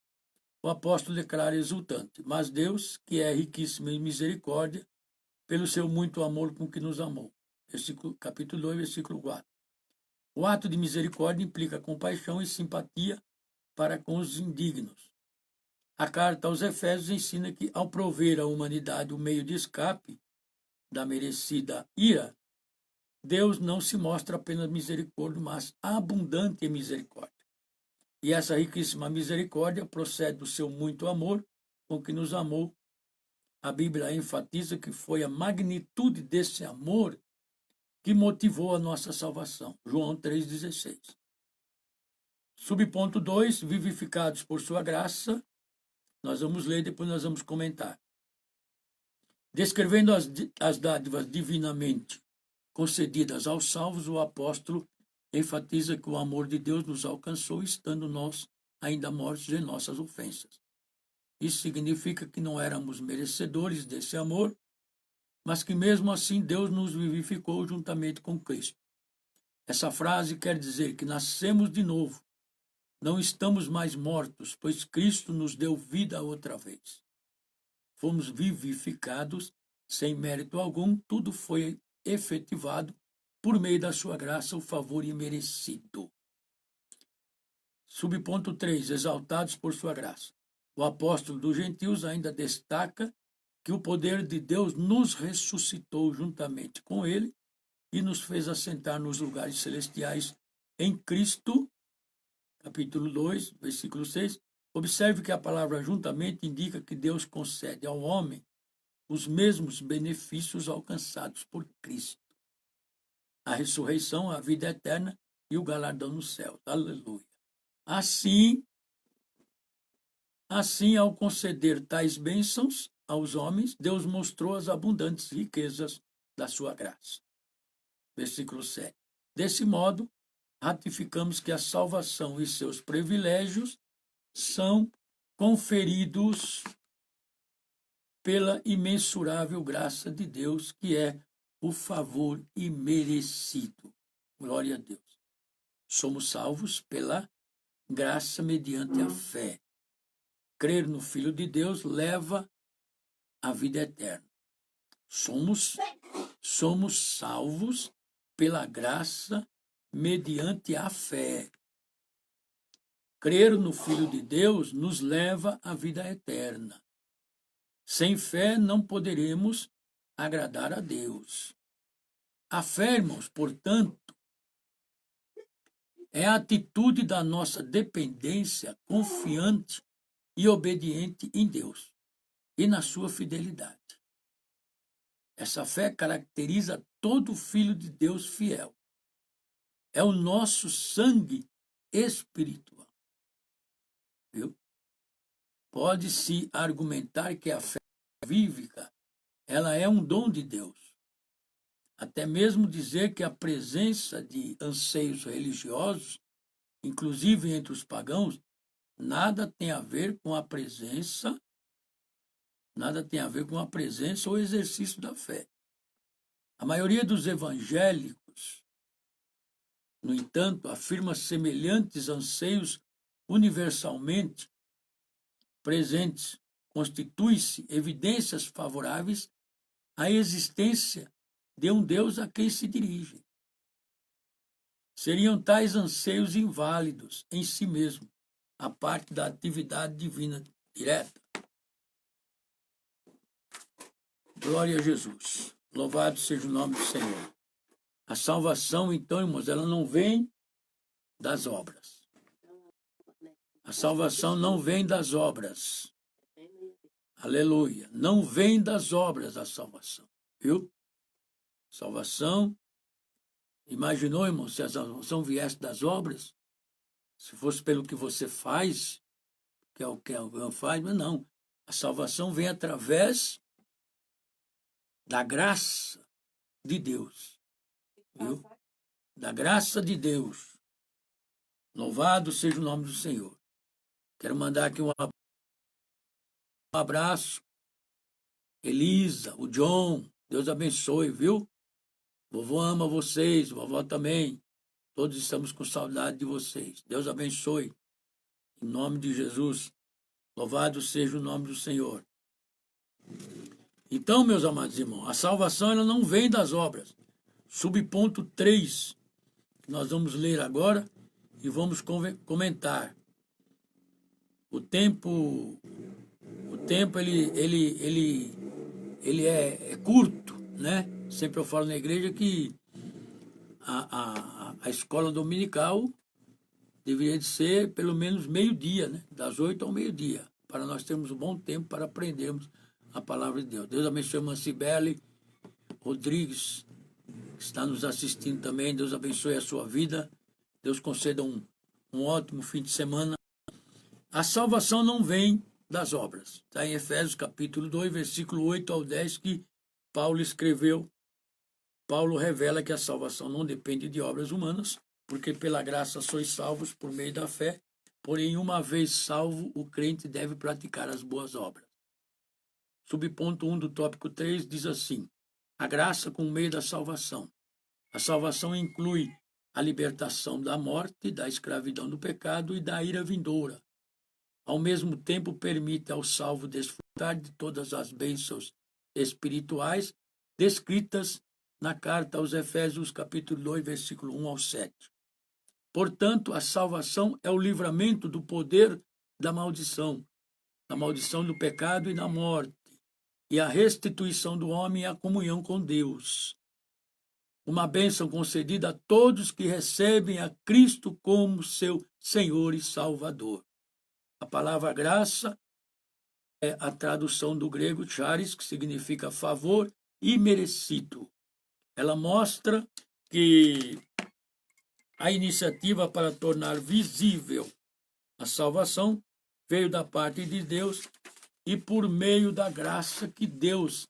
O apóstolo declara exultante: mas Deus, que é riquíssimo em misericórdia, pelo seu muito amor com que nos amou. Capítulo 2, versículo 4. O ato de misericórdia implica compaixão e simpatia para com os indignos. A carta aos Efésios ensina que, ao prover à humanidade o meio de escape da merecida ira, Deus não se mostra apenas misericórdia, mas abundante em misericórdia. E essa riquíssima misericórdia procede do seu muito amor com que nos amou. A Bíblia enfatiza que foi a magnitude desse amor que motivou a nossa salvação. João 3,16. Subponto 2, vivificados por sua graça. Nós vamos ler, depois nós vamos comentar. Descrevendo as dádivas divinamente concedidas aos salvos, o apóstolo enfatiza que o amor de Deus nos alcançou estando nós ainda mortos em nossas ofensas. Isso significa que não éramos merecedores desse amor, mas que mesmo assim Deus nos vivificou juntamente com Cristo. Essa frase quer dizer que nascemos de novo. Não estamos mais mortos, pois Cristo nos deu vida outra vez. Fomos vivificados sem mérito algum, tudo foi efetivado por meio da sua graça, o favor imerecido. Subponto 3. Exaltados por sua graça. O apóstolo dos gentios ainda destaca que o poder de Deus nos ressuscitou juntamente com ele e nos fez assentar nos lugares celestiais em Cristo, capítulo 2, versículo 6. Observe que a palavra juntamente indica que Deus concede ao homem os mesmos benefícios alcançados por Cristo. A ressurreição, a vida eterna e o galardão no céu. Aleluia. Assim, ao conceder tais bênçãos aos homens, Deus mostrou as abundantes riquezas da sua graça. Versículo 7. Desse modo, ratificamos que a salvação e seus privilégios são conferidos pela imensurável graça de Deus, que é o favor imerecido. Glória a Deus. Somos salvos pela graça mediante a fé. Crer no Filho de Deus leva à vida eterna. Somos salvos pela graça mediante a fé. Crer no Filho de Deus nos leva à vida eterna. Sem fé não poderemos agradar a Deus. A fé, irmãos, portanto, é a atitude da nossa dependência confiante e obediente em Deus e na sua fidelidade. Essa fé caracteriza todo filho de Deus fiel. É o nosso sangue espiritual. Viu? Pode-se argumentar que a fé vívica, ela é um dom de Deus. Até mesmo dizer que a presença de anseios religiosos, inclusive entre os pagãos, nada tem a ver com a presença ou exercício da fé. A maioria dos evangélicos, no entanto, afirma semelhantes anseios universalmente presentes, constituem-se evidências favoráveis à existência de um Deus a quem se dirigem. Seriam tais anseios inválidos em si mesmo, a parte da atividade divina direta. Glória a Jesus. Louvado seja o nome do Senhor. A salvação, então, irmãos, ela não vem das obras. A salvação não vem das obras. Aleluia. Não vem das obras a salvação. Viu? Salvação. Imaginou, irmão, se a salvação viesse das obras? Se fosse pelo que você faz, que é o que alguém faz, mas não. A salvação vem através da graça de Deus. Viu? Da graça de Deus. Louvado seja o nome do Senhor. Quero mandar aqui um abraço. Elisa, o John, Deus abençoe, viu? Vovô ama vocês, vovó também. Todos estamos com saudade de vocês. Deus abençoe. Em nome de Jesus. Louvado seja o nome do Senhor. Então, meus amados irmãos, a salvação ela não vem das obras. Subponto 3, que nós vamos ler agora e vamos comentar. O tempo ele é curto, né? Sempre eu falo na igreja que a escola dominical deveria de ser pelo menos meio-dia, né? Das 8 ao meio-dia, para nós termos um bom tempo para aprendermos a palavra de Deus. Deus abençoe a irmã Cibele Rodrigues, que está nos assistindo também. Deus abençoe a sua vida. Deus conceda um ótimo fim de semana. A salvação não vem das obras. Está em Efésios capítulo 2, versículo 8 ao 10, que Paulo escreveu. Paulo revela que a salvação não depende de obras humanas, porque pela graça sois salvos por meio da fé, porém, uma vez salvo, o crente deve praticar as boas obras. Subponto 1 do tópico 3 diz assim: a graça com o meio da salvação. A salvação inclui a libertação da morte, da escravidão do pecado e da ira vindoura. Ao mesmo tempo, permite ao salvo desfrutar de todas as bênçãos espirituais descritas na carta aos Efésios, capítulo 2, versículo 1 ao 7. Portanto, a salvação é o livramento do poder da maldição do pecado e da morte, e a restituição do homem à comunhão com Deus. Uma bênção concedida a todos que recebem a Cristo como seu Senhor e Salvador. A palavra graça é a tradução do grego charis, que significa favor imerecido. Ela mostra que a iniciativa para tornar visível a salvação veio da parte de Deus e por meio da graça que Deus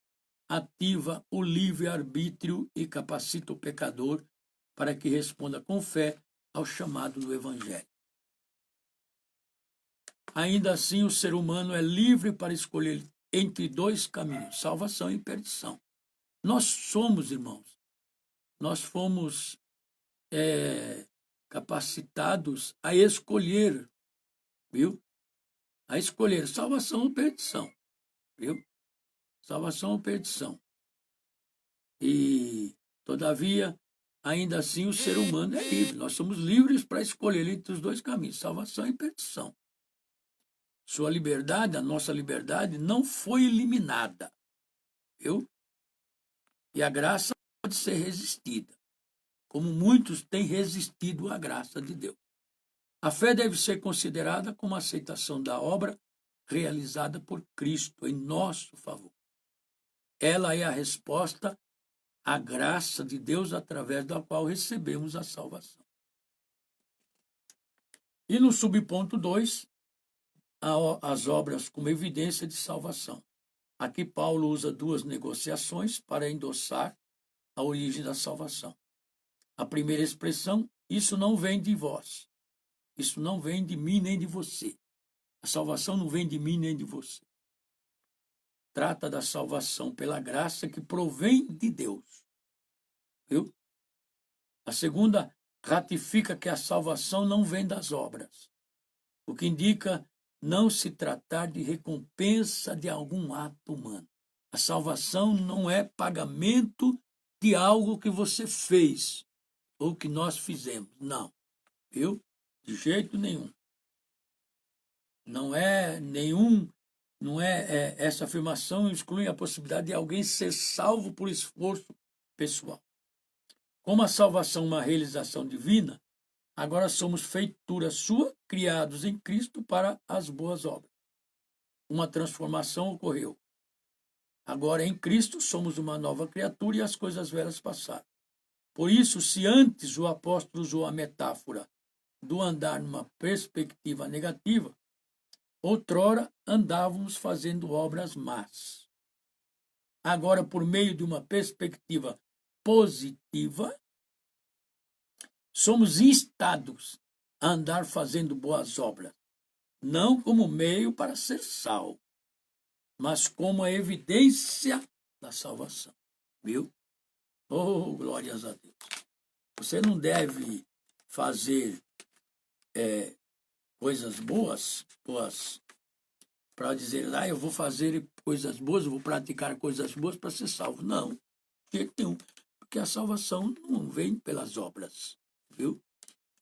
ativa o livre-arbítrio e capacita o pecador para que responda com fé ao chamado do Evangelho. Ainda assim, o ser humano é livre para escolher entre dois caminhos, salvação e perdição. Nós somos, irmãos, nós fomos capacitados a escolher, viu? A escolher salvação ou perdição, viu? Salvação ou perdição. E, todavia, ainda assim, o ser humano é livre. Nós somos livres para escolher entre os dois caminhos, salvação e perdição. Sua liberdade, a nossa liberdade, não foi eliminada, viu? E a graça pode ser resistida, como muitos têm resistido à graça de Deus. A fé deve ser considerada como a aceitação da obra realizada por Cristo em nosso favor. Ela é a resposta à graça de Deus através da qual recebemos a salvação. E no subponto 2, as obras como evidência de salvação. Aqui Paulo usa duas negociações para endossar a origem da salvação. A primeira expressão, isso não vem de vós. Isso não vem de mim nem de você. A salvação não vem de mim nem de você. Trata da salvação pela graça que provém de Deus. Viu? A segunda ratifica que a salvação não vem das obras, o que indica não se tratar de recompensa de algum ato humano. A salvação não é pagamento de algo que você fez ou que nós fizemos. Não. Viu? De jeito nenhum. Não é essa afirmação exclui a possibilidade de alguém ser salvo por esforço pessoal. Como a salvação é uma realização divina, agora somos feitura sua, criados em Cristo para as boas obras. Uma transformação ocorreu. Agora em Cristo somos uma nova criatura e as coisas velhas passaram. Por isso, se antes o apóstolo usou a metáfora do andar numa perspectiva negativa, outrora andávamos fazendo obras más. Agora, por meio de uma perspectiva positiva, somos instados a andar fazendo boas obras, não como meio para ser salvo, mas como a evidência da salvação. Viu? Oh, glórias a Deus. Você não deve fazer coisas boas para dizer, eu vou fazer coisas boas, eu vou praticar coisas boas para ser salvo. Não, de jeito nenhum. Porque a salvação não vem pelas obras, viu?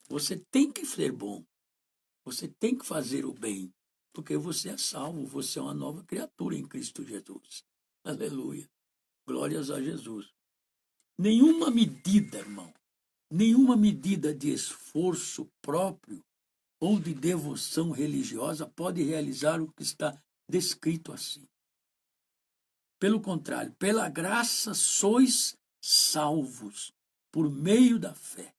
Você tem que ser bom, você tem que fazer o bem, porque você é salvo, você é uma nova criatura em Cristo Jesus. Aleluia. Glórias a Jesus. Nenhuma medida, irmão, nenhuma medida de esforço próprio ou de devoção religiosa pode realizar o que está descrito assim. Pelo contrário, pela graça sois salvos por meio da fé.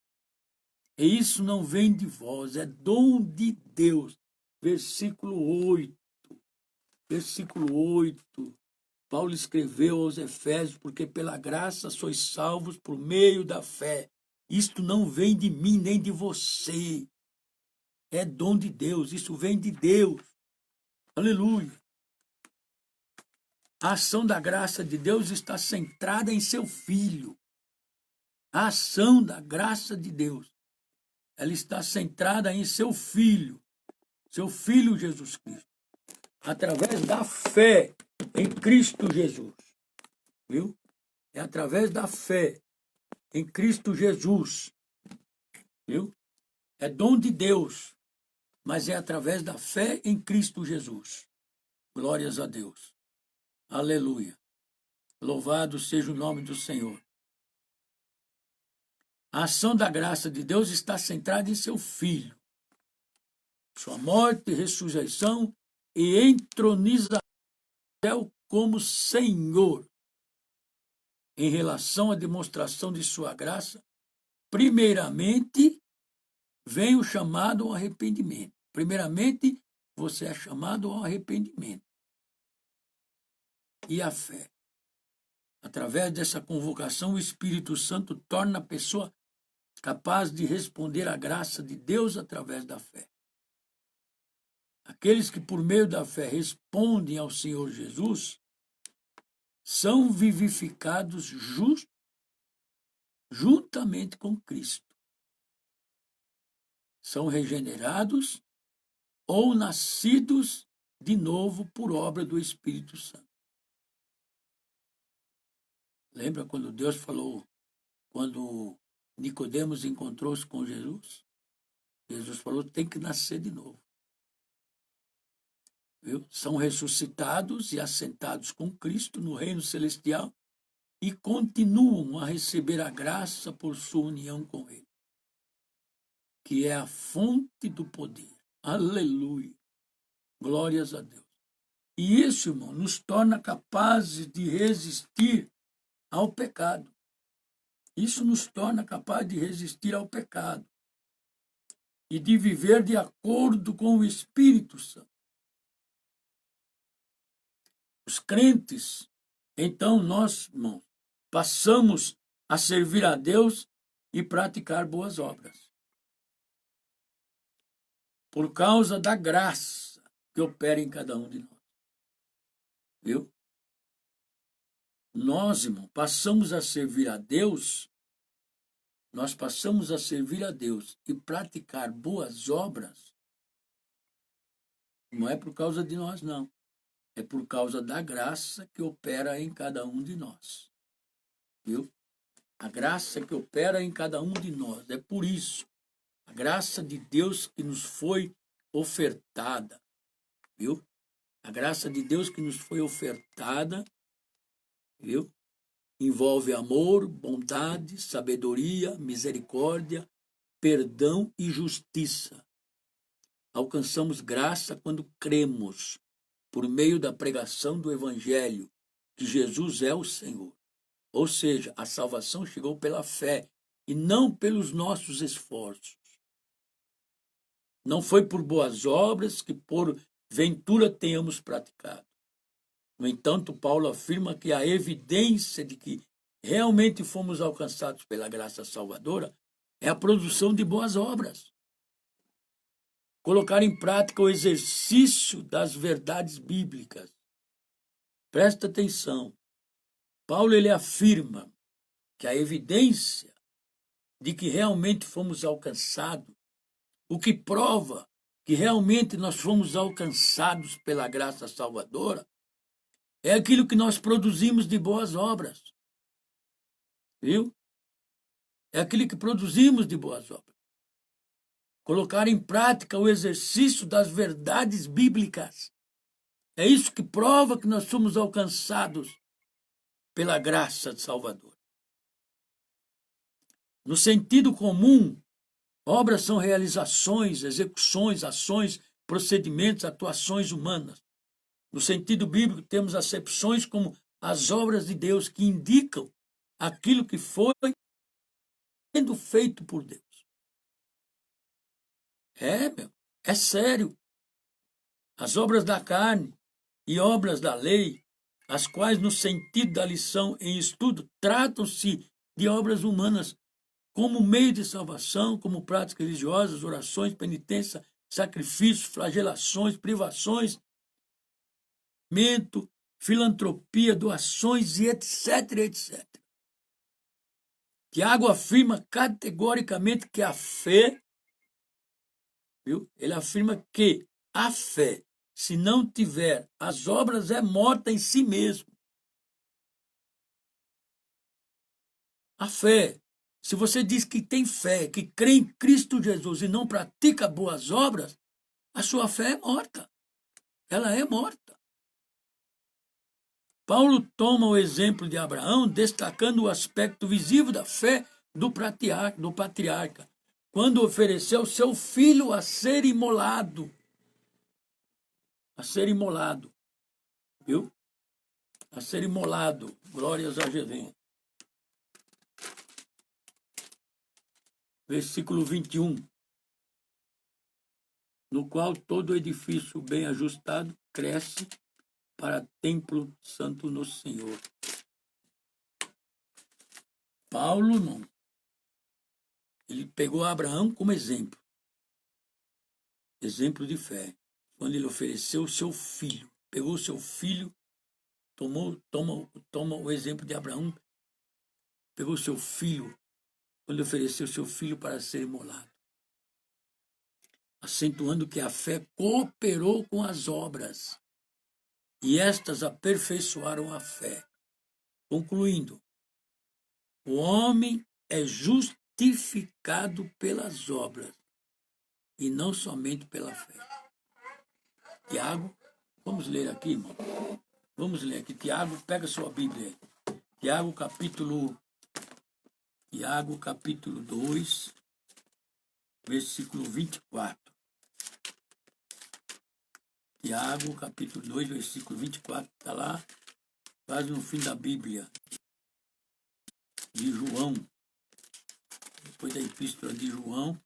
E isso não vem de vós, é dom de Deus. Versículo 8. Versículo 8. Paulo escreveu aos Efésios, porque pela graça sois salvos por meio da fé. Isto não vem de mim nem de você. É dom de Deus, isso vem de Deus. Aleluia. A ação da graça de Deus está centrada em seu Filho. A ação da graça de Deus, ela está centrada em seu Filho Jesus Cristo, através da fé em Cristo Jesus, viu? É através da fé em Cristo Jesus, viu? É dom de Deus, mas é através da fé em Cristo Jesus. Glórias a Deus. Aleluia. Louvado seja o nome do Senhor. A ação da graça de Deus está centrada em seu Filho, sua morte, ressurreição e entronização como Senhor. Em relação à demonstração de sua graça, primeiramente vem o chamado ao arrependimento. Primeiramente, você é chamado ao arrependimento e à fé. Através dessa convocação, o Espírito Santo torna a pessoa capaz de responder à graça de Deus através da fé. Aqueles que, por meio da fé, respondem ao Senhor Jesus, são vivificados juntamente com Cristo. São regenerados ou nascidos de novo por obra do Espírito Santo. Lembra quando Deus falou, quando Nicodemos encontrou-se com Jesus? Jesus falou, tem que nascer de novo. Viu? São ressuscitados e assentados com Cristo no reino celestial e continuam a receber a graça por sua união com Ele, que é a fonte do poder. Aleluia! Glórias a Deus. E isso, irmão, nos torna capazes de resistir ao pecado. Isso nos torna capazes de resistir ao pecado e de viver de acordo com o Espírito Santo. Os crentes, então nós, irmãos, passamos a servir a Deus e praticar boas obras. Por causa da graça que opera em cada um de nós. Viu? Nós, irmão, passamos a servir a Deus, nós passamos a servir a Deus e praticar boas obras, não é por causa de nós, não. É por causa da graça que opera em cada um de nós. Viu? A graça que opera em cada um de nós. É por isso. A graça de Deus que nos foi ofertada. Viu? A graça de Deus que nos foi ofertada, viu? Envolve amor, bondade, sabedoria, misericórdia, perdão e justiça. Alcançamos graça quando cremos, por meio da pregação do Evangelho, que Jesus é o Senhor. Ou seja, a salvação chegou pela fé e não pelos nossos esforços. Não foi por boas obras que porventura tenhamos praticado. No entanto, Paulo afirma que a evidência de que realmente fomos alcançados pela graça salvadora é a produção de boas obras. Colocar em prática o exercício das verdades bíblicas. Presta atenção. Paulo ele afirma que a evidência de que realmente fomos alcançados, o que prova que realmente nós fomos alcançados pela graça salvadora, é aquilo que nós produzimos de boas obras. Viu? É aquilo que produzimos de boas obras. Colocar em prática o exercício das verdades bíblicas. É isso que prova que nós somos alcançados pela graça salvadora. No sentido comum, obras são realizações, execuções, ações, procedimentos, atuações humanas. No sentido bíblico, temos acepções como as obras de Deus que indicam aquilo que foi sendo feito por Deus. É sério. As obras da carne e obras da lei, as quais, no sentido da lição em estudo, tratam-se de obras humanas, como meio de salvação, como práticas religiosas, orações, penitência, sacrifícios, flagelações, privações, filantropia, doações e etc, etc. Tiago afirma categoricamente que a fé, viu? Ele afirma que a fé, se não tiver as obras, é morta em si mesmo. A fé, se você diz que tem fé, que crê em Cristo Jesus e não pratica boas obras, a sua fé é morta. Ela é morta. Paulo toma o exemplo de Abraão, destacando o aspecto visível da fé do patriarca, quando ofereceu seu filho a ser imolado. A ser imolado. Viu? A ser imolado. Glórias a Jesus. Versículo 21. No qual todo edifício bem ajustado cresce para templo santo no Senhor. Paulo não. Ele pegou Abraão como exemplo. Exemplo de fé. Quando ele ofereceu o seu filho. Pegou o seu filho, toma o exemplo de Abraão. Pegou o seu filho, quando ofereceu o seu filho para ser imolado. Acentuando que a fé cooperou com as obras. E estas aperfeiçoaram a fé. Concluindo, o homem é justificado pelas obras e não somente pela fé. Tiago, vamos ler aqui, irmão. Vamos ler aqui. Tiago, pega sua Bíblia aí. Tiago, capítulo 2, versículo 24. Tiago, capítulo 2, versículo 24. Está lá, quase no fim da Bíblia. De João. Depois da epístola de João.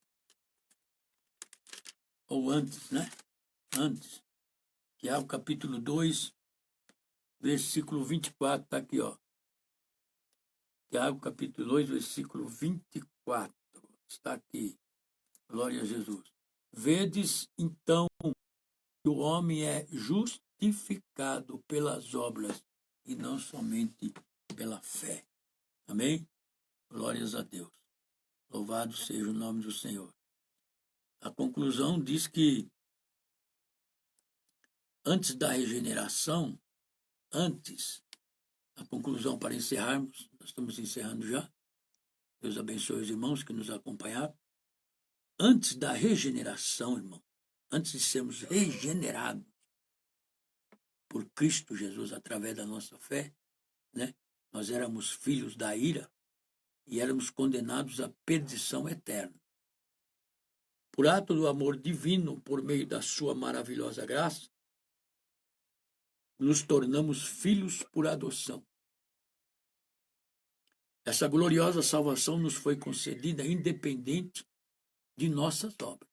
Ou antes, né? Antes. Tiago, capítulo 2, versículo 24. Está aqui, ó. Tiago, capítulo 2, versículo 24. Está aqui. Glória a Jesus. Vedes, então, que o homem é justificado pelas obras e não somente pela fé. Amém? Glórias a Deus. Louvado seja o nome do Senhor. A conclusão diz que antes da regeneração, a conclusão para encerrarmos, nós estamos encerrando já. Deus abençoe os irmãos que nos acompanharam. Antes da regeneração, irmão, antes de sermos regenerados por Cristo Jesus através da nossa fé, né? Nós éramos filhos da ira e éramos condenados à perdição eterna. Por ato do amor divino, por meio da sua maravilhosa graça, nos tornamos filhos por adoção. Essa gloriosa salvação nos foi concedida independente de nossas obras.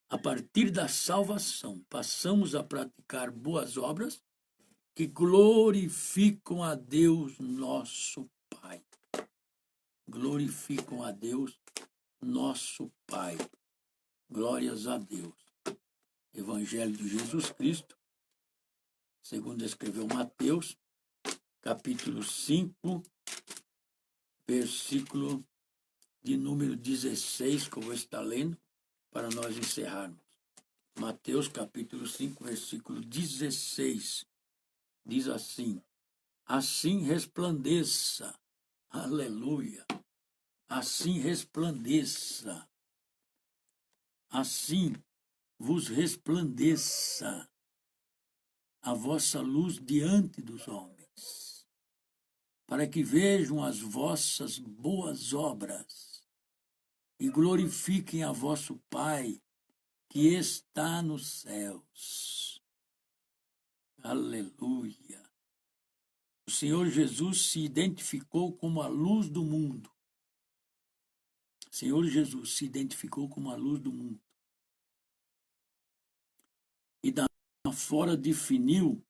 A partir da salvação, passamos a praticar boas obras que glorificam a Deus, nosso Pai. Glorificam a Deus, nosso Pai. Glórias a Deus. Evangelho de Jesus Cristo, segundo escreveu Mateus, capítulo 5, versículo de número 16, que eu vou estar lendo, para nós encerrarmos. Mateus, capítulo 5, versículo 16, diz assim: assim resplandeça, aleluia, assim resplandeça, assim vos resplandeça a vossa luz diante dos homens, para que vejam as vossas boas obras e glorifiquem a vosso Pai que está nos céus. Aleluia. O Senhor Jesus se identificou como a luz do mundo. O Senhor Jesus se identificou como a luz do mundo. E da fora definiu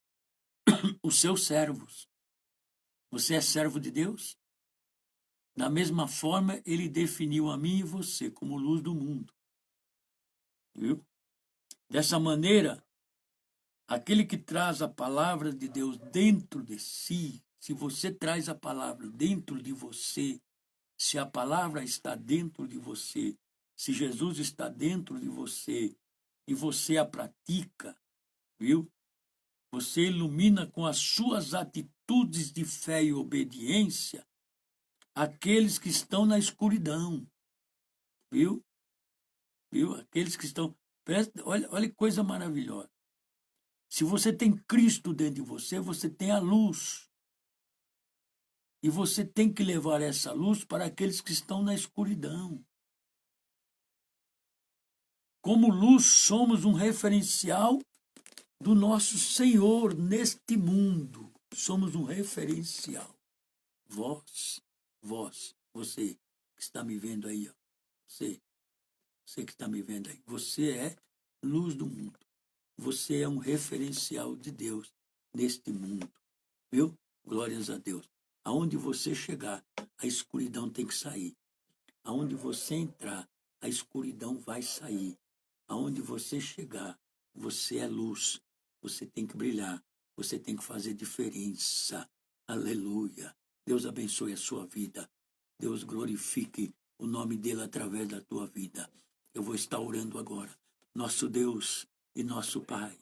os seus servos. Você é servo de Deus? Da mesma forma, ele definiu a mim e você como luz do mundo. Viu? Dessa maneira, aquele que traz a palavra de Deus dentro de si, se você traz a palavra dentro de você, se a palavra está dentro de você, se Jesus está dentro de você e você a pratica, viu? Você ilumina com as suas atitudes de fé e obediência aqueles que estão na escuridão, viu? Viu? Aqueles que estão. Olha que coisa maravilhosa. Se você tem Cristo dentro de você, você tem a luz. E você tem que levar essa luz para aqueles que estão na escuridão. Como luz, somos um referencial do nosso Senhor neste mundo. Somos um referencial. Você que está me vendo aí, ó. Você que está me vendo aí. Você é luz do mundo. Você é um referencial de Deus neste mundo. Viu? Glórias a Deus. Aonde você chegar, a escuridão tem que sair. Aonde você entrar, a escuridão vai sair. Aonde você chegar, você é luz. Você tem que brilhar. Você tem que fazer diferença. Aleluia. Deus abençoe a sua vida. Deus glorifique o nome dele através da tua vida. Eu vou estar orando agora. Nosso Deus e nosso Pai,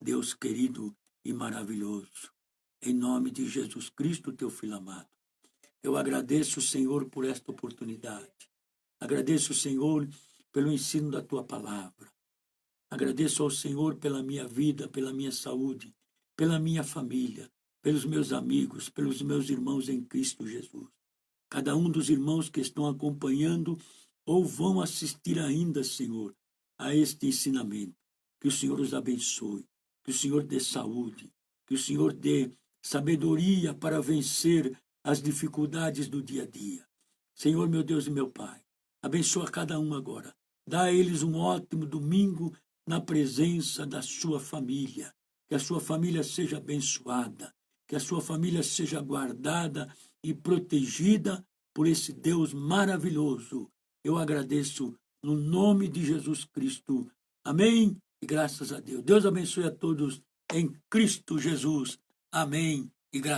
Deus querido e maravilhoso, em nome de Jesus Cristo, teu Filho amado, eu agradeço, Senhor, por esta oportunidade. Agradeço, Senhor, pelo ensino da tua palavra. Agradeço ao Senhor pela minha vida, pela minha saúde, pela minha família, pelos meus amigos, pelos meus irmãos em Cristo Jesus. Cada um dos irmãos que estão acompanhando ou vão assistir ainda, Senhor, a este ensinamento. Que o Senhor os abençoe, que o Senhor dê saúde, que o Senhor dê sabedoria para vencer as dificuldades do dia a dia. Senhor, meu Deus e meu Pai, abençoa cada um agora. Dá a eles um ótimo domingo na presença da sua família. Que a sua família seja abençoada, que a sua família seja guardada e protegida por esse Deus maravilhoso. Eu agradeço no nome de Jesus Cristo. Amém? E graças a Deus. Deus abençoe a todos em Cristo Jesus. Amém. E graças